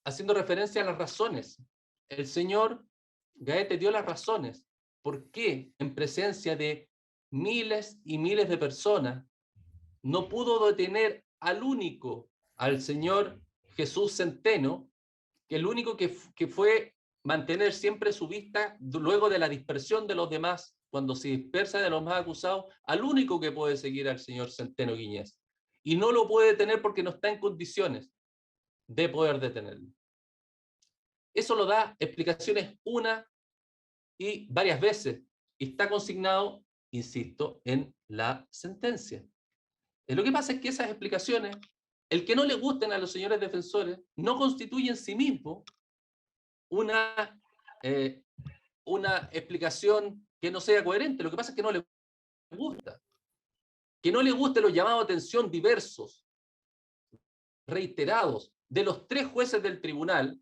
haciendo referencia a las razones. El señor Gaete dio las razones. ¿Por qué en presencia de miles y miles de personas no pudo detener al señor Jesús Centeno, que el único que fue mantener siempre su vista luego de la dispersión de los demás, cuando se dispersa de los más acusados, al único que puede seguir al señor Centeno Guiñez? Y no lo puede detener porque no está en condiciones de poder detenerlo. Eso lo da explicaciones una y varias veces, y está consignado, insisto, en la sentencia. Lo que pasa es que esas explicaciones, el que no le gusten a los señores defensores, no constituye en sí mismo una explicación que no sea coherente. Lo que pasa es que no le gusta. Que no le guste los llamados a atención diversos, reiterados, de los 3 jueces del tribunal,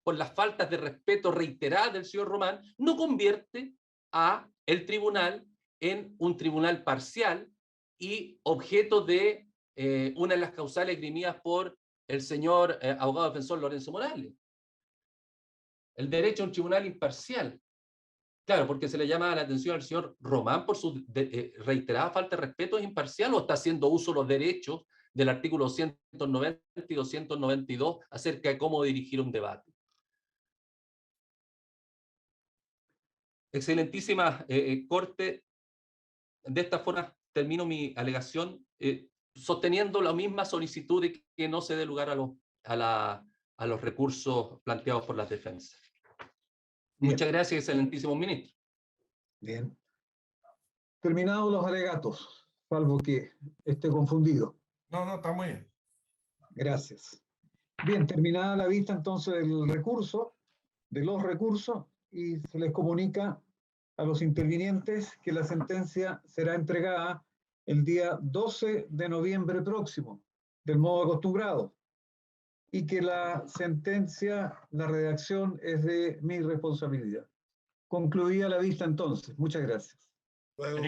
por las faltas de respeto reiteradas del señor Román, no convierte a el tribunal en un tribunal parcial y objeto de una de las causales esgrimidas por el señor abogado defensor Lorenzo Morales. El derecho a un tribunal imparcial. Claro, porque se le llama la atención al señor Román por su reiterada falta de respeto, ¿es imparcial o está haciendo uso de los derechos del artículo 190 y 292 acerca de cómo dirigir un debate? Excelentísima corte, de esta forma termino mi alegación sosteniendo la misma solicitud de que no se dé lugar a los recursos planteados por las defensas. Bien. Muchas gracias, excelentísimo ministro. Bien. Terminados los alegatos, salvo que esté confundido. No, está muy bien. Gracias. Bien, terminada la vista entonces del recurso, de los recursos, y se les comunica a los intervinientes que la sentencia será entregada el día 12 de noviembre próximo, del modo acostumbrado, y que la sentencia, la redacción es de mi responsabilidad. Concluida la vista entonces. Muchas gracias. Luego,